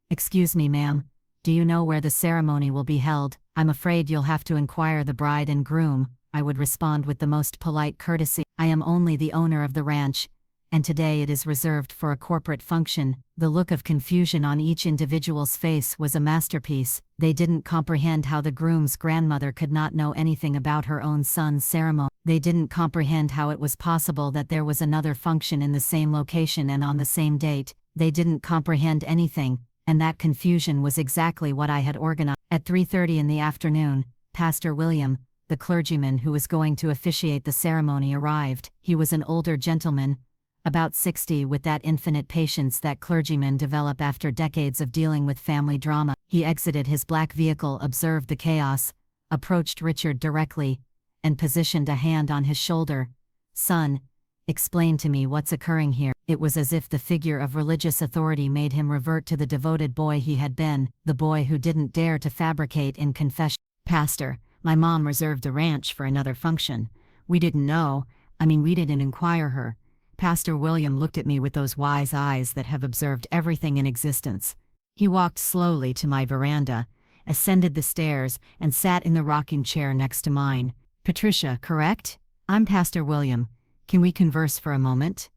"Excuse me, ma'am, do you know where the ceremony will be held?" "I'm afraid you'll have to inquire the bride and groom," I would respond with the most polite courtesy. "I am only the owner of the ranch, and today it is reserved for a corporate function." The look of confusion on each individual's face was a masterpiece. They didn't comprehend how the groom's grandmother could not know anything about her own son's ceremony. They didn't comprehend how it was possible that there was another function in the same location and on the same date. They didn't comprehend anything, and that confusion was exactly what I had organized. At 3:30 in the afternoon, Pastor William, the clergyman who was going to officiate the ceremony, arrived. He was an older gentleman, about 60, with that infinite patience that clergymen develop after decades of dealing with family drama. He exited his black vehicle, observed the chaos, approached Richard directly, and positioned a hand on his shoulder. "Son, explain to me what's occurring here." It was as if the figure of religious authority made him revert to the devoted boy he had been, the boy who didn't dare to fabricate in confession. "Pastor, my mom reserved the ranch for another function. We didn't know, we didn't inquire her." Pastor William looked at me with those wise eyes that have observed everything in existence. He walked slowly to my veranda, ascended the stairs, and sat in the rocking chair next to mine. "Patricia, correct? I'm Pastor William. Can we converse for a moment?"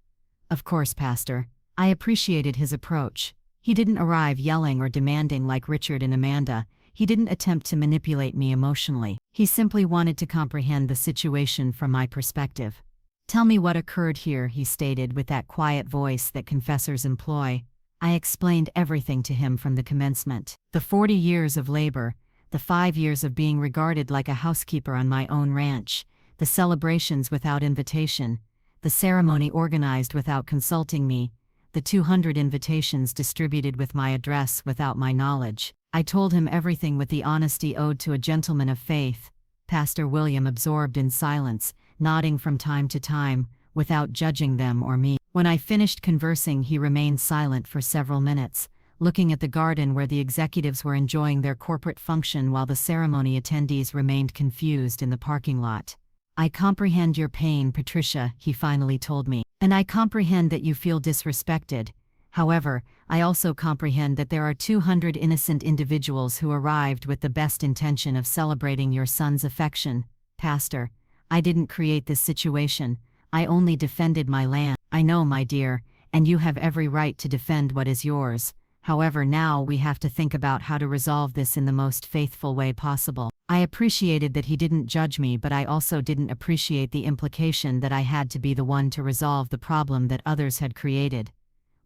"Of course, Pastor." I appreciated his approach. He didn't arrive yelling or demanding like Richard and Amanda. He didn't attempt to manipulate me emotionally. He simply wanted to comprehend the situation from my perspective. "Tell me what occurred here," he stated with that quiet voice that confessors employ. I explained everything to him from the commencement. The 40 years of labor, the 5 years of being regarded like a housekeeper on my own ranch, the celebrations without invitation, the ceremony organized without consulting me, the 200 invitations distributed with my address without my knowledge. I told him everything with the honesty owed to a gentleman of faith. Pastor William absorbed in silence, nodding from time to time, without judging them or me. When I finished conversing, he remained silent for several minutes, looking at the garden where the executives were enjoying their corporate function while the ceremony attendees remained confused in the parking lot. "I comprehend your pain, Patricia," he finally told me, "and I comprehend that you feel disrespected. However, I also comprehend that there are 200 innocent individuals who arrived with the best intention of celebrating your son's affection. Pastor, I didn't create this situation. I only defended my land." "I know, my dear, and you have every right to defend what is yours. However, now we have to think about how to resolve this in the most faithful way possible. I appreciated that he didn't judge me, but I also didn't appreciate the implication that I had to be the one to resolve the problem that others had created.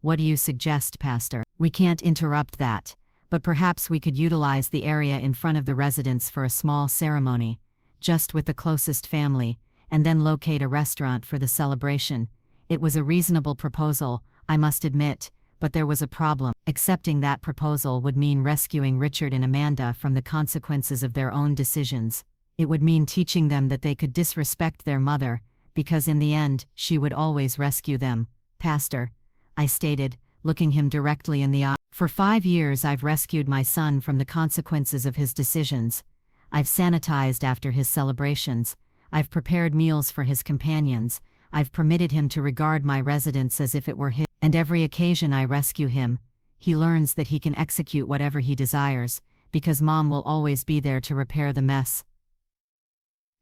What do you suggest, Pastor? We can't interrupt that, but perhaps we could utilize the area in front of the residence for a small ceremony, just with the closest family, and then locate a restaurant for the celebration. It was a reasonable proposal, I must admit, but there was a problem. Accepting that proposal would mean rescuing Richard and Amanda from the consequences of their own decisions. It would mean teaching them that they could disrespect their mother, because in the end, she would always rescue them. Pastor, I stated, looking him directly in the eye. For 5 years I've rescued my son from the consequences of his decisions. I've sanitized after his celebrations. I've prepared meals for his companions. I've permitted him to regard my residence as if it were his. And every occasion I rescue him, he learns that he can execute whatever he desires, because Mom will always be there to repair the mess.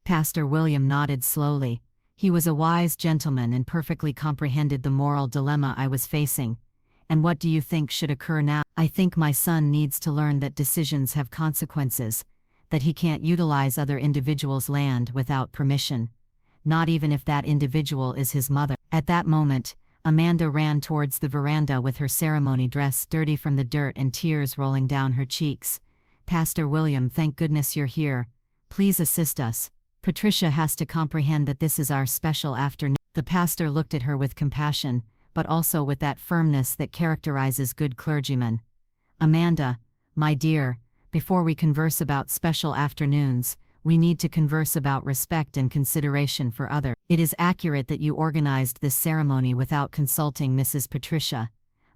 Pastor William nodded slowly. He was a wise gentleman and perfectly comprehended the moral dilemma I was facing. And what do you think should occur now? I think my son needs to learn that decisions have consequences, that he can't utilize other individuals' land without permission, not even if that individual is his mother. At that moment, Amanda ran towards the veranda with her ceremony dress dirty from the dirt and tears rolling down her cheeks. Pastor William, thank goodness you're here. Please assist us. Patricia has to comprehend that this is our special afternoon. The pastor looked at her with compassion, but also with that firmness that characterizes good clergymen. Amanda, my dear, before we converse about special afternoons, we need to converse about respect and consideration for others. It is accurate that you organized this ceremony without consulting Mrs. Patricia.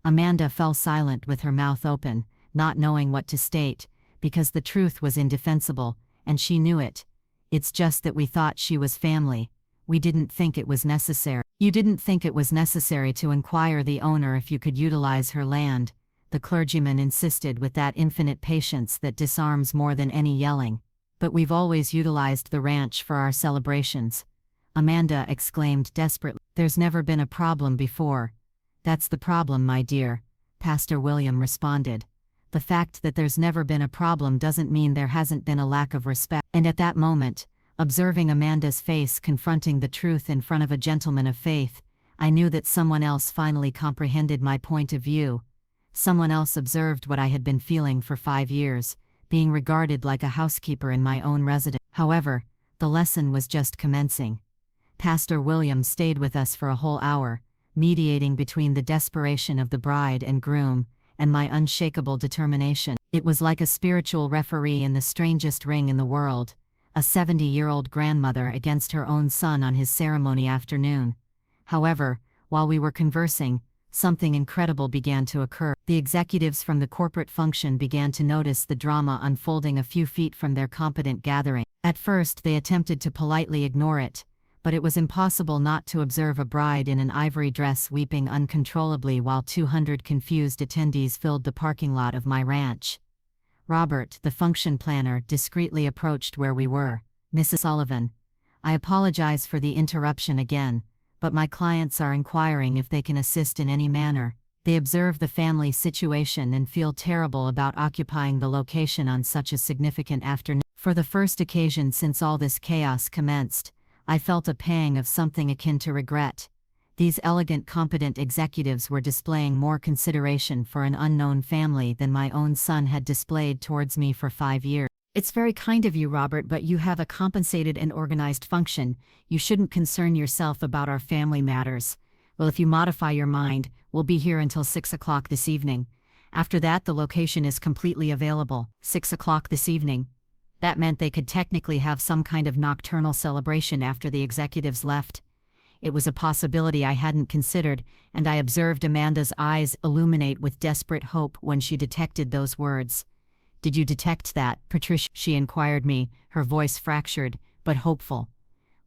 Amanda fell silent with her mouth open, not knowing what to state, because the truth was indefensible, and she knew it. It's just that we thought she was family. We didn't think it was necessary. You didn't think it was necessary to inquire the owner if you could utilize her land, the clergyman insisted with that infinite patience that disarms more than any yelling. But we've always utilized the ranch for our celebrations. Amanda exclaimed desperately. There's never been a problem before. That's the problem, my dear, Pastor William responded. The fact that there's never been a problem doesn't mean there hasn't been a lack of respect. And at that moment, observing Amanda's face confronting the truth in front of a gentleman of faith, I knew that someone else finally comprehended my point of view. Someone else observed what I had been feeling for 5 years, being regarded like a housekeeper in my own residence. However, the lesson was just commencing. Pastor William stayed with us for a whole hour, mediating between the desperation of the bride and groom and my unshakable determination. It was like a spiritual referee in the strangest ring in the world, a 70-year-old grandmother against her own son on his ceremony afternoon. However, while we were conversing, something incredible began to occur. The executives from the corporate function began to notice the drama unfolding a few feet from their competent gathering. At first they attempted to politely ignore it, but it was impossible not to observe a bride in an ivory dress weeping uncontrollably while 200 confused attendees filled the parking lot of my ranch. Robert, the function planner, discreetly approached where we were. Mrs. Sullivan, I apologize for the interruption again, but my clients are inquiring if they can assist in any manner. They observe the family situation and feel terrible about occupying the location on such a significant afternoon. For the first occasion since all this chaos commenced, I felt a pang of something akin to regret. These elegant, competent executives were displaying more consideration for an unknown family than my own son had displayed towards me for 5 years. It's very kind of you, Robert, but you have a compensated and organized function. You shouldn't concern yourself about our family matters. Well, if you modify your mind, we'll be here until 6 o'clock this evening. After that, the location is completely available. 6 o'clock this evening. That meant they could technically have some kind of nocturnal celebration after the executives left. It was a possibility I hadn't considered, and I observed Amanda's eyes illuminate with desperate hope when she detected those words. Did you detect that, Patricia? She inquired me, her voice fractured, but hopeful.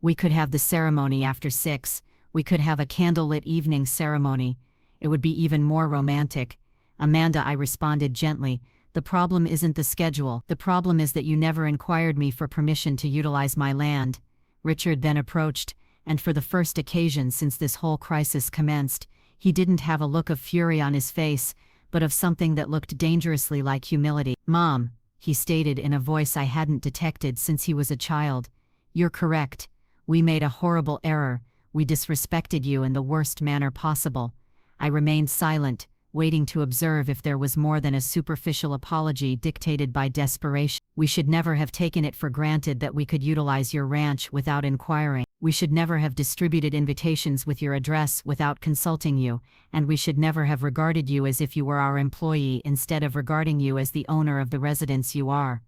We could have the ceremony after 6. We could have a candlelit evening ceremony. It would be even more romantic. Amanda, I responded gently. The problem isn't the schedule. The problem is that you never inquired me for permission to utilize my land. Richard then approached, and for the first occasion since this whole crisis commenced, he didn't have a look of fury on his face, but of something that looked dangerously like humility. "Mom," he stated in a voice I hadn't detected since he was a child, "you're correct. We made a horrible error. We disrespected you in the worst manner possible." I remained silent, waiting to observe if there was more than a superficial apology dictated by desperation. "We should never have taken it for granted that we could utilize your ranch without inquiring. We should never have distributed invitations with your address without consulting you, and we should never have regarded you as if you were our employee instead of regarding you as the owner of the residence you are."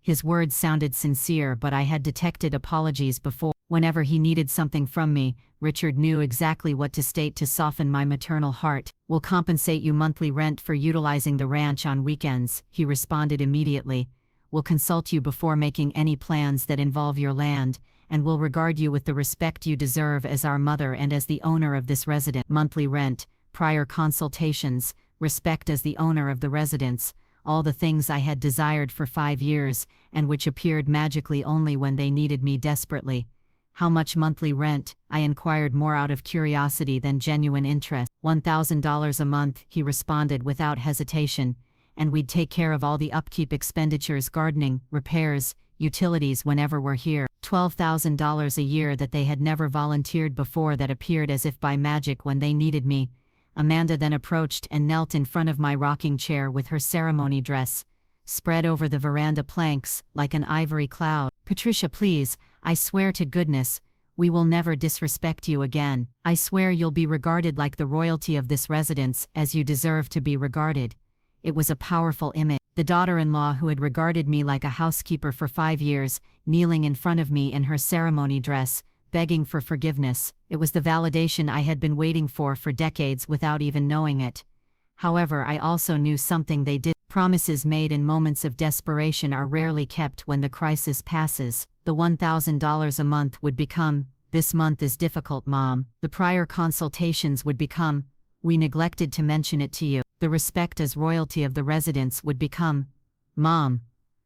His words sounded sincere, but I had detected apologies before. Whenever he needed something from me, Richard knew exactly what to state to soften my maternal heart. "We'll compensate you monthly rent for utilizing the ranch on weekends," he responded immediately. "We'll consult you before making any plans that involve your land, and we'll regard you with the respect you deserve as our mother and as the owner of this residence." Monthly rent, prior consultations, respect as the owner of the residence, all the things I had desired for 5 years, and which appeared magically only when they needed me desperately. "How much monthly rent?" I inquired, more out of curiosity than genuine interest. $1,000 a month, he responded without hesitation, "and we'd take care of all the upkeep expenditures, gardening, repairs, utilities whenever we're here." $12,000 a year that they had never volunteered before, that appeared as if by magic when they needed me. Amanda then approached and knelt in front of my rocking chair with her ceremony dress spread over the veranda planks like an ivory cloud. "Patricia, please, I swear to goodness, we will never disrespect you again. I swear you'll be regarded like the royalty of this residence, as you deserve to be regarded." It was a powerful image. The daughter-in-law who had regarded me like a housekeeper for 5 years, kneeling in front of me in her ceremony dress, begging for forgiveness. It was the validation I had been waiting for decades without even knowing it. However, I also knew something they did. Promises made in moments of desperation are rarely kept when the crisis passes. The $1,000 a month would become, "This month is difficult, Mom." The prior consultations would become, "We neglected to mention it to you." The respect as royalty of the residence would become, "Mom,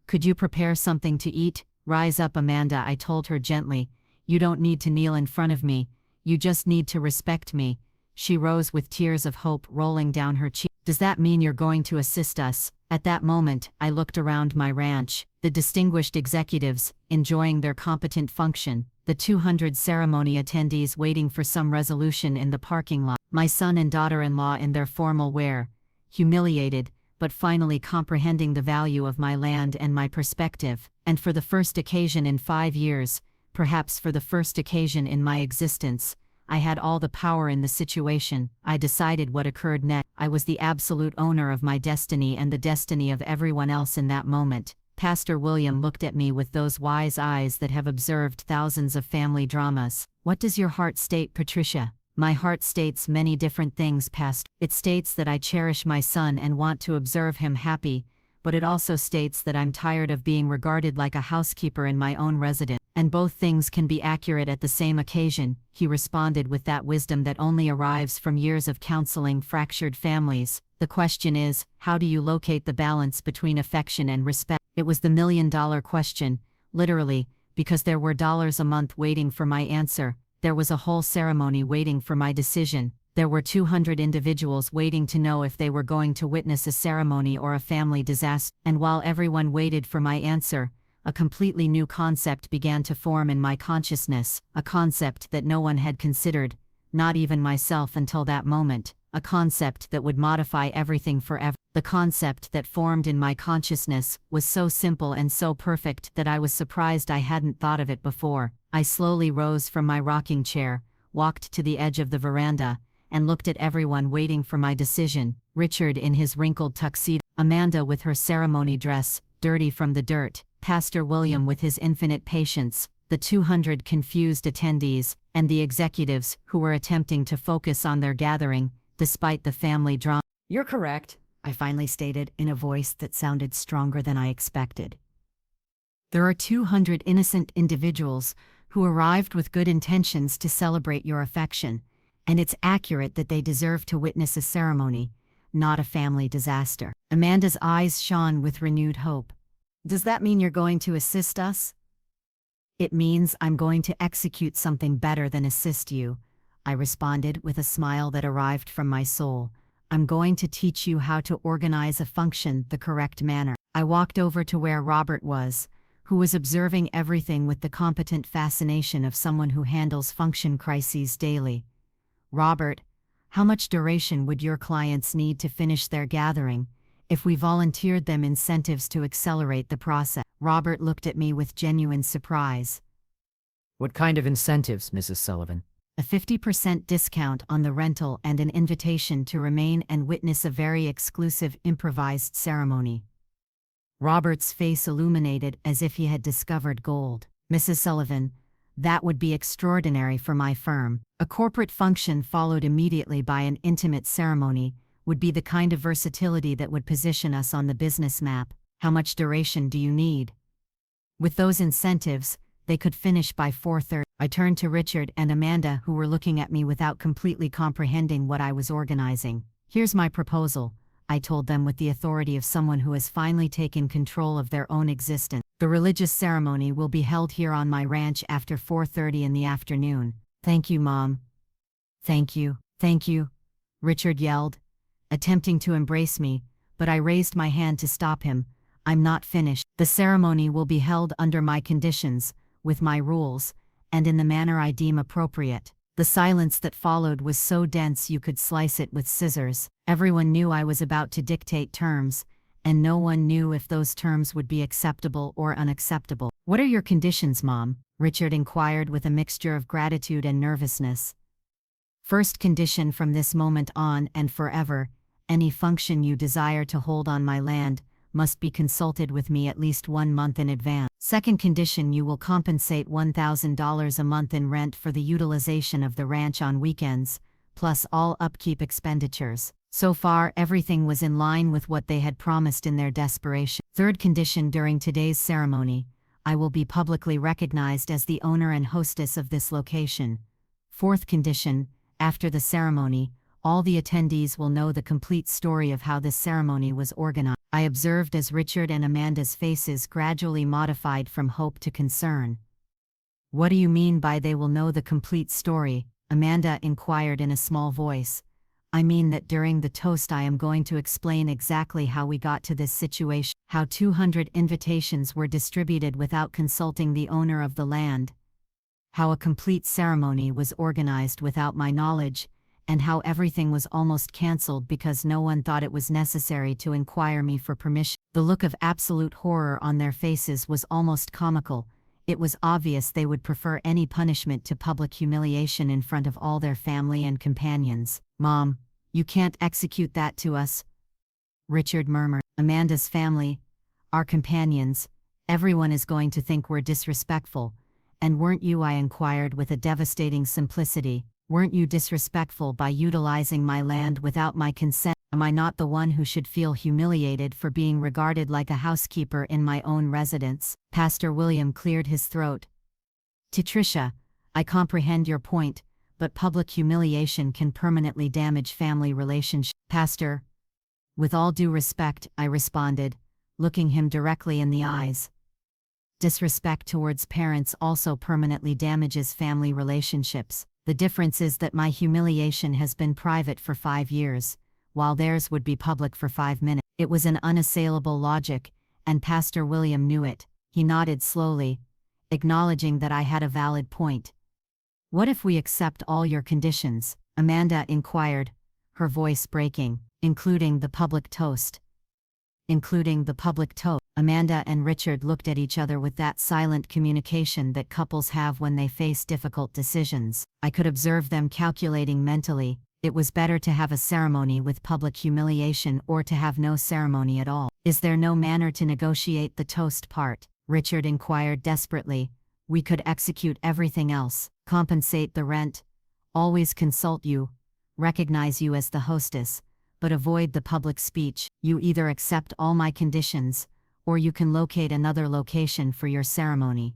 could you prepare something to eat?" "Rise up, Amanda," I told her gently. "You don't need to kneel in front of me. You just need to respect me." She rose with tears of hope rolling down her cheek. "Does that mean you're going to assist us?" At that moment, I looked around my ranch, the distinguished executives, enjoying their competent function, the 200 ceremony attendees waiting for some resolution in the parking lot, my son and daughter-in-law in their formal wear, humiliated, but finally comprehending the value of my land and my perspective, and for the first occasion in 5 years, perhaps for the first occasion in my existence, I had all the power in the situation. I decided what occurred next. I was the absolute owner of my destiny and the destiny of everyone else in that moment. Pastor William looked at me with those wise eyes that have observed thousands of family dramas. "What does your heart state, Patricia?" "My heart states many different things, Pastor. It states that I cherish my son and want to observe him happy, but it also states that I'm tired of being regarded like a housekeeper in my own residence. And both things can be accurate at the same occasion," he responded with that wisdom that only arrives from years of counseling fractured families. "The question is, how do you locate the balance between affection and respect?" It was the million-dollar question, literally, because there were dollars a month waiting for my answer. There was a whole ceremony waiting for my decision. There were 200 individuals waiting to know if they were going to witness a ceremony or a family disaster. And while everyone waited for my answer, a completely new concept began to form in my consciousness, a concept that no one had considered, not even myself until that moment, a concept that would modify everything forever. The concept that formed in my consciousness was so simple and so perfect that I was surprised I hadn't thought of it before. I slowly rose from my rocking chair, walked to the edge of the veranda, and looked at everyone waiting for my decision. Richard in his wrinkled tuxedo, Amanda with her ceremony dress, dirty from the dirt, Pastor William with his infinite patience, the 200 confused attendees, and the executives who were attempting to focus on their gathering, despite the family drama. "You're correct," I finally stated in a voice that sounded stronger than I expected. "There are 200 innocent individuals who arrived with good intentions to celebrate your affection, and it's accurate that they deserve to witness a ceremony, not a family disaster." Amanda's eyes shone with renewed hope. "Does that mean you're going to assist us?" "It means I'm going to execute something better than assist you," I responded with a smile that arrived from my soul. I'm going to teach you how to organize a function the correct manner. I walked over to where Robert was, who was observing everything with the competent fascination of someone who handles function crises daily. Robert, how much duration would your clients need to finish their gathering if we volunteered them incentives to accelerate the process? Robert looked at me with genuine surprise. What kind of incentives, Mrs. Sullivan? A 50% discount on the rental and an invitation to remain and witness a very exclusive improvised ceremony. Robert's face illuminated as if he had discovered gold. Mrs. Sullivan, that would be extraordinary for my firm. A corporate function followed immediately by an intimate ceremony would be the kind of versatility that would position us on the business map. How much duration do you need? With those incentives, they could finish by 4:30. I turned to Richard and Amanda, who were looking at me without completely comprehending what I was organizing. Here's my proposal, I told them with the authority of someone who has finally taken control of their own existence. The religious ceremony will be held here on my ranch after 4:30 in the afternoon. Thank you, Mom. Thank you, Richard yelled, attempting to embrace me, but I raised my hand to stop him. I'm not finished. The ceremony will be held under my conditions, with my rules, and in the manner I deem appropriate. The silence that followed was so dense you could slice it with scissors. Everyone knew I was about to dictate terms, and no one knew if those terms would be acceptable or unacceptable. What are your conditions, Mom? Richard inquired with a mixture of gratitude and nervousness. First condition: from this moment on and forever, any function you desire to hold on my land must be consulted with me at least 1 month in advance. Second condition: you will compensate $1,000 a month in rent for the utilization of the ranch on weekends, plus all upkeep expenditures. So far, everything was in line with what they had promised in their desperation. Third condition: during today's ceremony, I will be publicly recognized as the owner and hostess of this location. Fourth condition: after the ceremony, all the attendees will know the complete story of how this ceremony was organized. I observed as Richard and Amanda's faces gradually modified from hope to concern. What do you mean by they will know the complete story? Amanda inquired in a small voice. I mean that during the toast I am going to explain exactly how we got to this situation, how 200 invitations were distributed without consulting the owner of the land, how a complete ceremony was organized without my knowledge, and how everything was almost cancelled because no one thought it was necessary to inquire me for permission. The look of absolute horror on their faces was almost comical. It was obvious they would prefer any punishment to public humiliation in front of all their family and companions. Mom, you can't execute that to us, Richard murmured. Amanda's family, our companions, everyone is going to think we're disrespectful. And weren't you? I inquired with a devastating simplicity. Weren't you disrespectful by utilizing my land without my consent? Am I not the one who should feel humiliated for being regarded like a housekeeper in my own residence? Pastor William cleared his throat. To Tricia, I comprehend your point, but public humiliation can permanently damage family relationships. Pastor, with all due respect, I responded, looking him directly in the eyes. Disrespect towards parents also permanently damages family relationships. The difference is that my humiliation has been private for 5 years, while theirs would be public for 5 minutes. It was an unassailable logic, and Pastor William knew it. He nodded slowly, acknowledging that I had a valid point. What if we accept all your conditions? Amanda inquired, her voice breaking. Including the public toast. Including the public toast. Amanda and Richard looked at each other with that silent communication that couples have when they face difficult decisions. I could observe them calculating mentally. It was better to have a ceremony with public humiliation or to have no ceremony at all. Is there no manner to negotiate the toast part? Richard inquired desperately. We could execute everything else. Compensate the rent. Always consult you. Recognize you as the hostess. But avoid the public speech. You either accept all my conditions, or you can locate another location for your ceremony.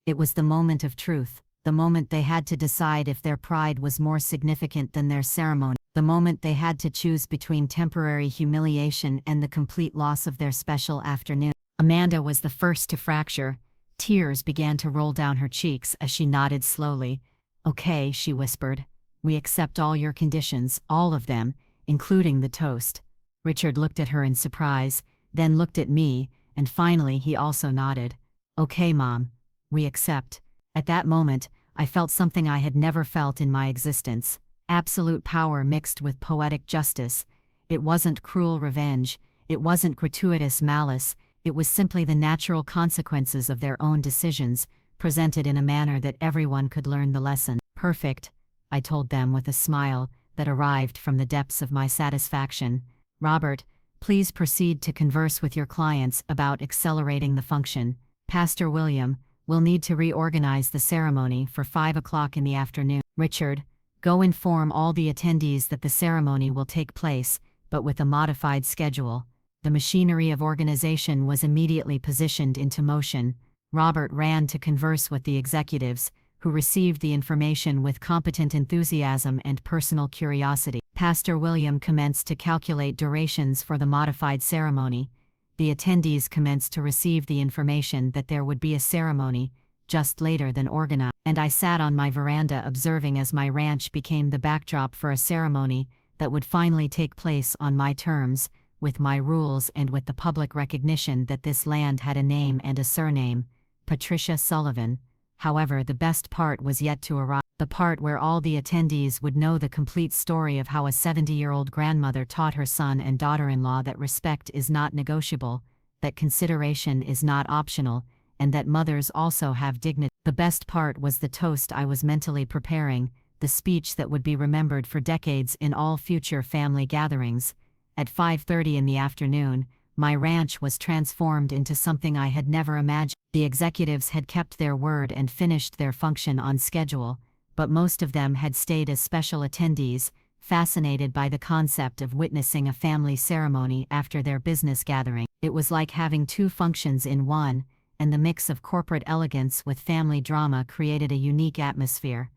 It was the moment of truth, the moment they had to decide if their pride was more significant than their ceremony, the moment they had to choose between temporary humiliation and the complete loss of their special afternoon. Amanda was the first to fracture. Tears began to roll down her cheeks as she nodded slowly. Okay, she whispered. We accept all your conditions, all of them, including the toast. Richard looked at her in surprise, then looked at me, and finally he also nodded. Okay, Mom. We accept. At that moment, I felt something I had never felt in my existence. Absolute power mixed with poetic justice. It wasn't cruel revenge. It wasn't gratuitous malice. It was simply the natural consequences of their own decisions, presented in a manner that everyone could learn the lesson. Perfect, I told them with a smile that arrived from the depths of my satisfaction. Robert, please proceed to converse with your clients about accelerating the function. Pastor William, we'll need to reorganize the ceremony for 5 o'clock in the afternoon. Richard, go inform all the attendees that the ceremony will take place, but with a modified schedule. The machinery of organization was immediately positioned into motion. Robert ran to converse with the executives, who received the information with competent enthusiasm and personal curiosity. Pastor William commenced to calculate durations for the modified ceremony. The attendees commenced to receive the information that there would be a ceremony, just later than organized, and I sat on my veranda observing as my ranch became the backdrop for a ceremony that would finally take place on my terms, with my rules and with the public recognition that this land had a name and a surname, Patricia Sullivan. However, the best part was yet to arrive, the part where all the attendees would know the complete story of how a 70-year-old grandmother taught her son and daughter-in-law that respect is not negotiable, that consideration is not optional, and that mothers also have dignity. The best part was the toast I was mentally preparing, the speech that would be remembered for decades in all future family gatherings. At 5:30 in the afternoon, my ranch was transformed into something I had never imagined. The executives had kept their word and finished their function on schedule, but most of them had stayed as special attendees, fascinated by the concept of witnessing a family ceremony after their business gathering. It was like having two functions in one, and the mix of corporate elegance with family drama created a unique atmosphere.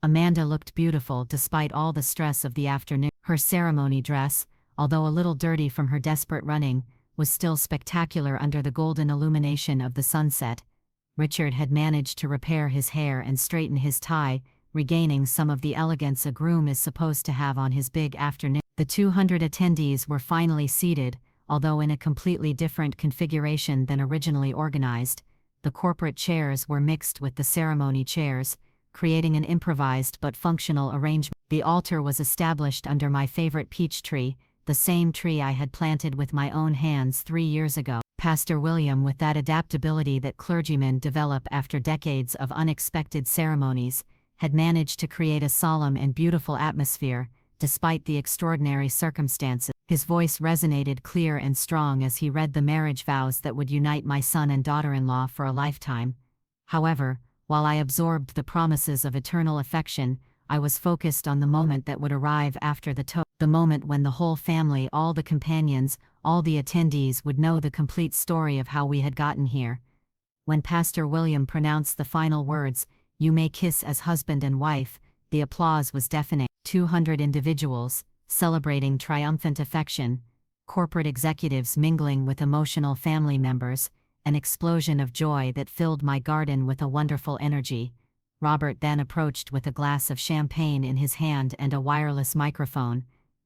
Amanda looked beautiful despite all the stress of the afternoon. Her ceremony dress, although a little dirty from her desperate running, was still spectacular under the golden illumination of the sunset. Richard had managed to repair his hair and straighten his tie, regaining some of the elegance a groom is supposed to have on his big afternoon. The 200 attendees were finally seated, although in a completely different configuration than originally organized. The corporate chairs were mixed with the ceremony chairs, creating an improvised but functional arrangement. The altar was established under my favorite peach tree, the same tree I had planted with my own hands 3 years ago. Pastor William, with that adaptability that clergymen develop after decades of unexpected ceremonies, had managed to create a solemn and beautiful atmosphere, despite the extraordinary circumstances. His voice resonated clear and strong as he read the marriage vows that would unite my son and daughter-in-law for a lifetime. However, while I absorbed the promises of eternal affection, I was focused on the moment that would arrive after the toast, the moment when the whole family, all the companions, all the attendees would know the complete story of how we had gotten here. When Pastor William pronounced the final words, "You may kiss as husband and wife," the applause was deafening. 200 individuals, celebrating triumphant affection, corporate executives mingling with emotional family members, an explosion of joy that filled my garden with a wonderful energy. Robert then approached with a glass of champagne in his hand and a wireless microphone.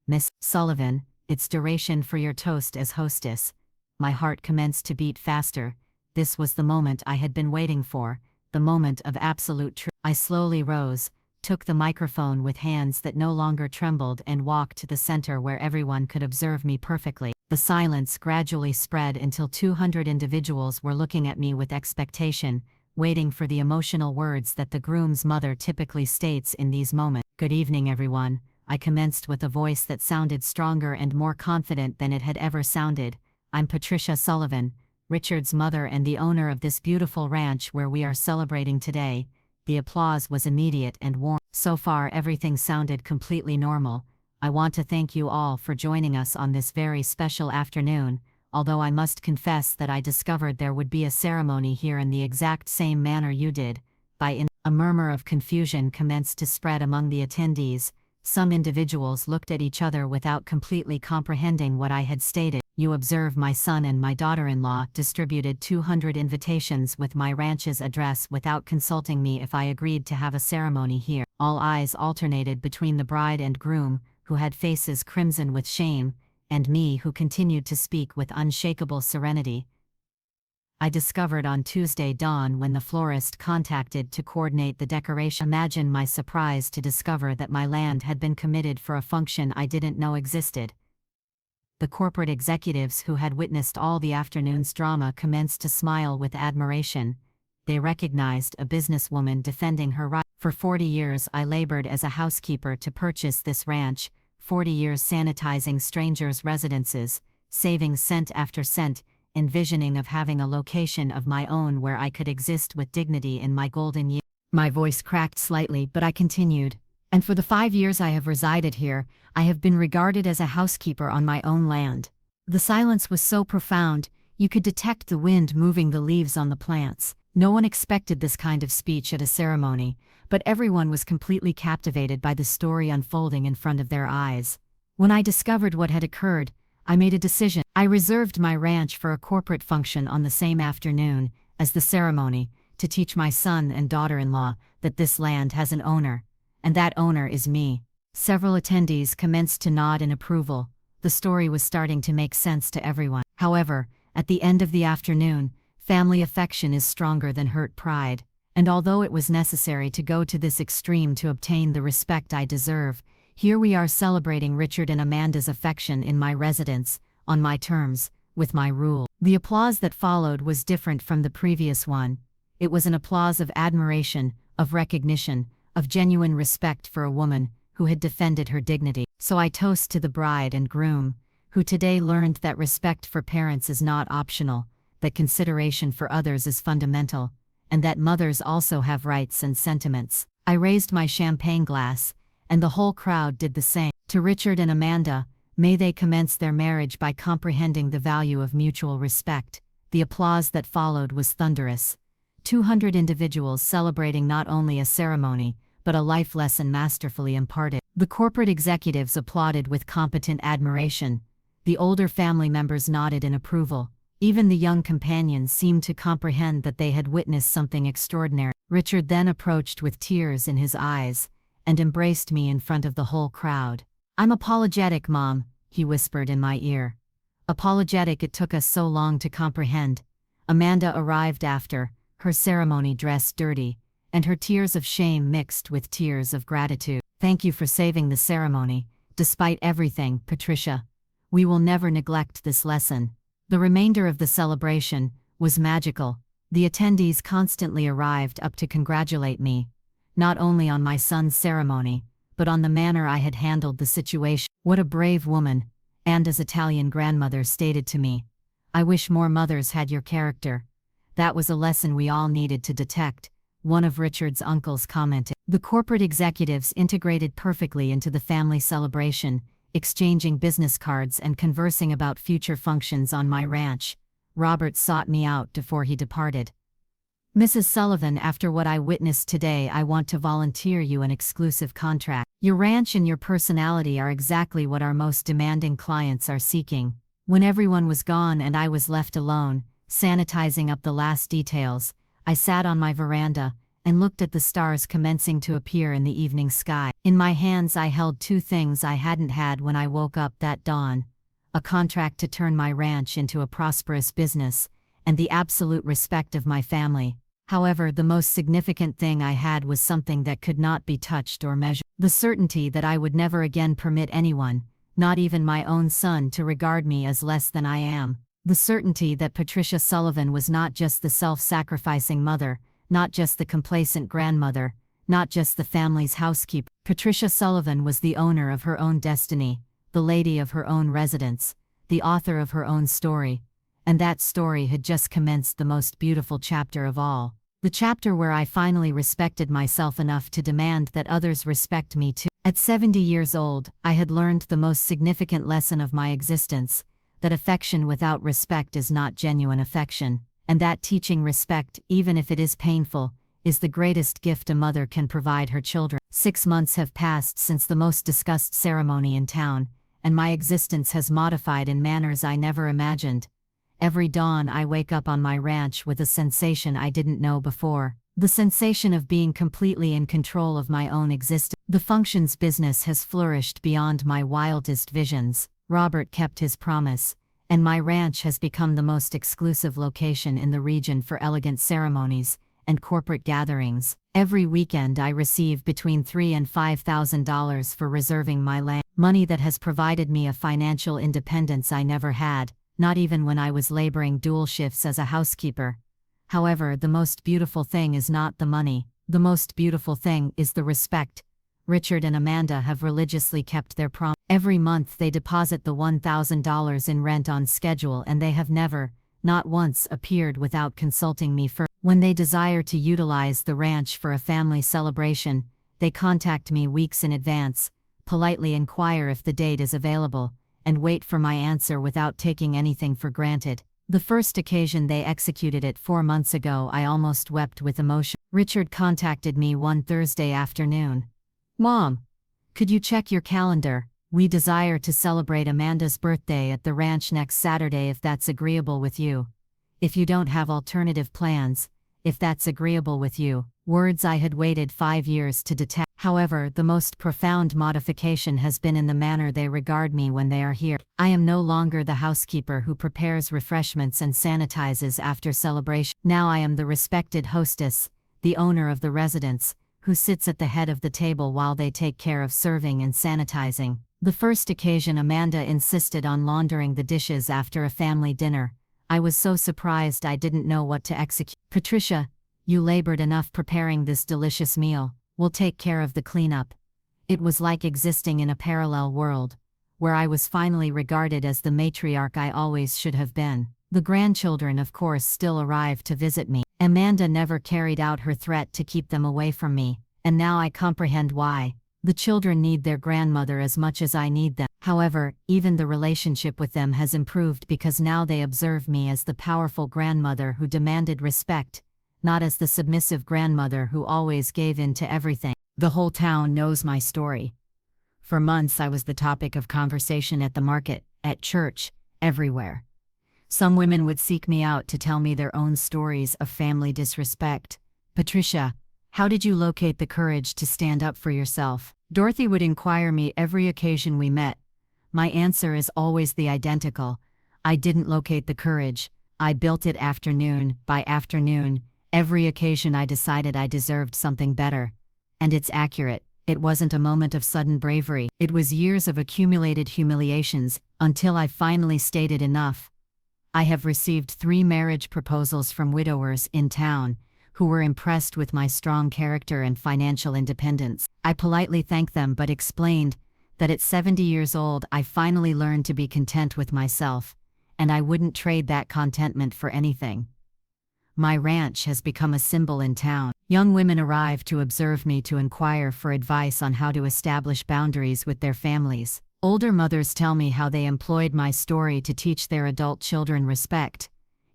"Miss Sullivan, it's duration for your toast as hostess." My heart commenced to beat faster. This was the moment I had been waiting for, the moment of absolute truth. I slowly rose, took the microphone with hands that no longer trembled and walked to the center where everyone could observe me perfectly. The silence gradually spread until 200 individuals were looking at me with expectation, waiting for the emotional words that the groom's mother typically states in these moments. "Good evening, everyone," I commenced with a voice that sounded stronger and more confident than it had ever sounded. "I'm Patricia Sullivan, Richard's mother and the owner of this beautiful ranch where we are celebrating today." The applause was immediate and warm. So far everything sounded completely normal. "I want to thank you all for joining us on this very special afternoon, although I must confess that I discovered there would be a ceremony here in the exact same manner you did." A murmur of confusion commenced to spread among the attendees. Some individuals looked at each other without completely comprehending what I had stated. "You observe, my son and my daughter-in-law distributed 200 invitations with my ranch's address without consulting me if I agreed to have a ceremony here." All eyes alternated between the bride and groom, who had faces crimson with shame, and me who continued to speak with unshakable serenity. I discovered on Tuesday dawn when the florist contacted to coordinate the decoration. Imagine my surprise to discover that my land had been committed for a function I didn't know existed. The corporate executives who had witnessed all the afternoon's drama commenced to smile with admiration. They recognized a businesswoman defending her right. For 40 years I labored as a housekeeper to purchase this ranch, 40 years sanitizing strangers' residences, saving cent after cent, envisioning of having a location of my own where I could exist with dignity in my golden years. My voice cracked slightly, but I continued. And for the 5 years I have resided here, I have been regarded as a housekeeper on my own land. The silence was so profound, you could detect the wind moving the leaves on the plants. No one expected this kind of speech at a ceremony, but everyone was completely captivated by the story unfolding in front of their eyes. When I discovered what had occurred, I made a decision. I reserved my ranch for a corporate function on the same afternoon as the ceremony, to teach my son and daughter-in-law that this land has an owner, and that owner is me. Several attendees commenced to nod in approval. The story was starting to make sense to everyone. However, at the end of the afternoon, family affection is stronger than hurt pride, and although it was necessary to go to this extreme to obtain the respect I deserve, here we are celebrating Richard and Amanda's affection in my residence, on my terms, with my rule. The applause that followed was different from the previous one. It was an applause of admiration, of recognition, of genuine respect for a woman who had defended her dignity. So I toast to the bride and groom, who today learned that respect for parents is not optional, that consideration for others is fundamental, and that mothers also have rights and sentiments. I raised my champagne glass, and the whole crowd did the same. To Richard and Amanda, may they commence their marriage by comprehending the value of mutual respect. The applause that followed was thunderous. 200 individuals celebrating not only a ceremony, but a life lesson masterfully imparted. The corporate executives applauded with competent admiration. The older family members nodded in approval. Even the young companions seemed to comprehend that they had witnessed something extraordinary. Richard then approached with tears in his eyes, and embraced me in front of the whole crowd. "I'm apologetic, Mom," he whispered in my ear. Apologetic it took us so long to comprehend. Amanda arrived after, her ceremony dress dirty, and her tears of shame mixed with tears of gratitude. "Thank you for saving the ceremony, despite everything, Patricia. We will never neglect this lesson." The remainder of the celebration was magical. The attendees constantly arrived up to congratulate me, not only on my son's ceremony, but on the manner I had handled the situation. "What a brave woman," Anda's Italian grandmother stated to me. "I wish more mothers had your character." That was a lesson we all needed to detect, one of Richard's uncles commented. The corporate executives integrated perfectly into the family celebration, exchanging business cards and conversing about future functions on my ranch. Robert sought me out before he departed. "Mrs. Sullivan, after what I witnessed today, I want to volunteer you an exclusive contract. Your ranch and your personality are exactly what our most demanding clients are seeking." When everyone was gone and I was left alone, sanitizing up the last details, I sat on my veranda and looked at the stars commencing to appear in the evening sky. In my hands I held two things I hadn't had when I woke up that dawn: a contract to turn my ranch into a prosperous business, and the absolute respect of my family. However, the most significant thing I had was something that could not be touched or measured: the certainty that I would never again permit anyone, not even my own son, to regard me as less than I am. The certainty that Patricia Sullivan was not just the self-sacrificing mother, not just the complacent grandmother, not just the family's housekeeper. Patricia Sullivan was the owner of her own destiny, the lady of her own residence, the author of her own story. And that story had just commenced the most beautiful chapter of all. The chapter where I finally respected myself enough to demand that others respect me too. At 70 years old, I had learned the most significant lesson of my existence, that affection without respect is not genuine affection, and that teaching respect, even if it is painful, is the greatest gift a mother can provide her children. 6 months have passed since the most discussed ceremony in town, and my existence has modified in manners I never imagined. Every dawn I wake up on my ranch with a sensation I didn't know before. The sensation of being completely in control of my own existence. The functions business has flourished beyond my wildest visions. Robert kept his promise, and my ranch has become the most exclusive location in the region for elegant ceremonies and corporate gatherings. Every weekend I receive between $3,000 and $5,000 for reserving my land, money that has provided me a financial independence I never had, not even when I was laboring dual shifts as a housekeeper. However, the most beautiful thing is not the money. The most beautiful thing is the respect. Richard and Amanda have religiously kept their promise. Every month they deposit the $1,000 in rent on schedule, and they have never, not once, appeared without consulting me first. When they desire to utilize the ranch for a family celebration, they contact me weeks in advance, politely inquire if the date is available, and wait for my answer without taking anything for granted. The first occasion they executed it 4 months ago, I almost wept with emotion. Richard contacted me one Thursday afternoon. "Mom, could you check your calendar? We desire to celebrate Amanda's birthday at the ranch next Saturday if that's agreeable with you. If you don't have alternative plans, if that's agreeable with you." Words I had waited 5 years to detect. However, the most profound modification has been in the manner they regard me when they are here. I am no longer the housekeeper who prepares refreshments and sanitizes after celebration. Now I am the respected hostess, the owner of the residence, who sits at the head of the table while they take care of serving and sanitizing. The first occasion Amanda insisted on laundering the dishes after a family dinner. I was so surprised I didn't know what to execute. "Patricia, you labored enough preparing this delicious meal. We'll take care of the cleanup." It was like existing in a parallel world, where I was finally regarded as the matriarch I always should have been. The grandchildren, of course, still arrived to visit me. Amanda never carried out her threat to keep them away from me, and now I comprehend why. The children need their grandmother as much as I need them. However, even the relationship with them has improved because now they observe me as the powerful grandmother who demanded respect, not as the submissive grandmother who always gave in to everything. The whole town knows my story. For months I was the topic of conversation at the market, at church, everywhere. Some women would seek me out to tell me their own stories of family disrespect. "Patricia, how did you locate the courage to stand up for yourself?" Dorothy would inquire me every occasion we met. My answer is always the identical. I didn't locate the courage. I built it afternoon by afternoon. Every occasion I decided I deserved something better. And it's accurate. It wasn't a moment of sudden bravery. It was years of accumulated humiliations, until I finally stated enough. I have received 3 marriage proposals from widowers in town, who were impressed with my strong character and financial independence. I politely thanked them but explained that at 70 years old I finally learned to be content with myself, and I wouldn't trade that contentment for anything. My ranch has become a symbol in town. Young women arrive to observe me to inquire for advice on how to establish boundaries with their families. Older mothers tell me how they employed my story to teach their adult children respect.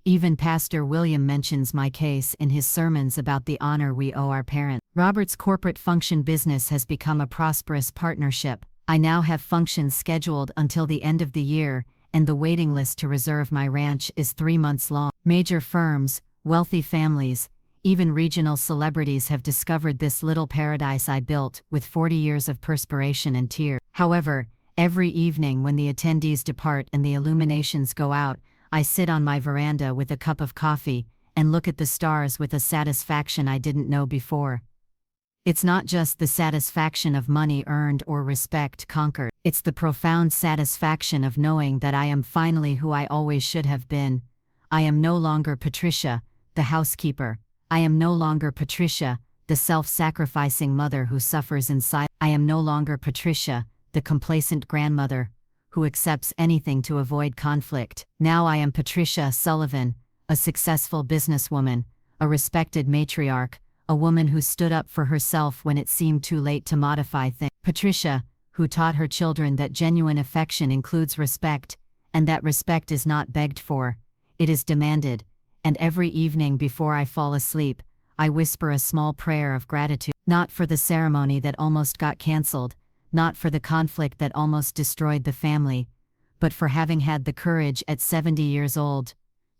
Even Pastor William mentions my case in his sermons about the honor we owe our parents. Robert's corporate function business has become a prosperous partnership. I now have functions scheduled until the end of the year, and the waiting list to reserve my ranch is 3 months long. Major firms, wealthy families, even regional celebrities have discovered this little paradise I built with 40 years of perspiration and tears. However, every evening when the attendees depart and the illuminations go out, I sit on my veranda with a cup of coffee and look at the stars with a satisfaction I didn't know before. It's not just the satisfaction of money earned or respect conquered. It's the profound satisfaction of knowing that I am finally who I always should have been. I am no longer Patricia, the housekeeper. I am no longer Patricia, the self-sacrificing mother who suffers inside. I am no longer Patricia, the complacent grandmother who accepts anything to avoid conflict. Now I am Patricia Sullivan, a successful businesswoman, a respected matriarch, a woman who stood up for herself when it seemed too late to modify things. Patricia, who taught her children that genuine affection includes respect, and that respect is not begged for, it is demanded. And every evening before I fall asleep, I whisper a small prayer of gratitude, not for the ceremony that almost got canceled, not for the conflict that almost destroyed the family, but for having had the courage at 70 years old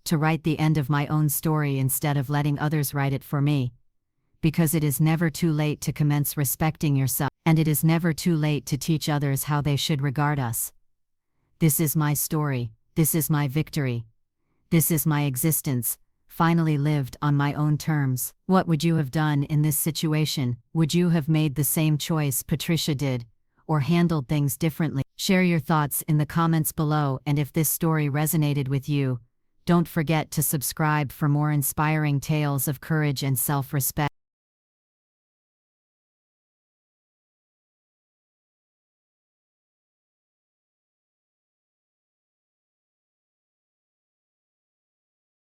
to write the end of my own story instead of letting others write it for me. Because it is never too late to commence respecting yourself. And it is never too late to teach others how they should regard us. This is my story, this is my victory. This is my existence, finally lived on my own terms. What would you have done in this situation? Would you have made the same choice Patricia did, or handled things differently? Share your thoughts in the comments below, and if this story resonated with you, don't forget to subscribe for more inspiring tales of courage and self-respect.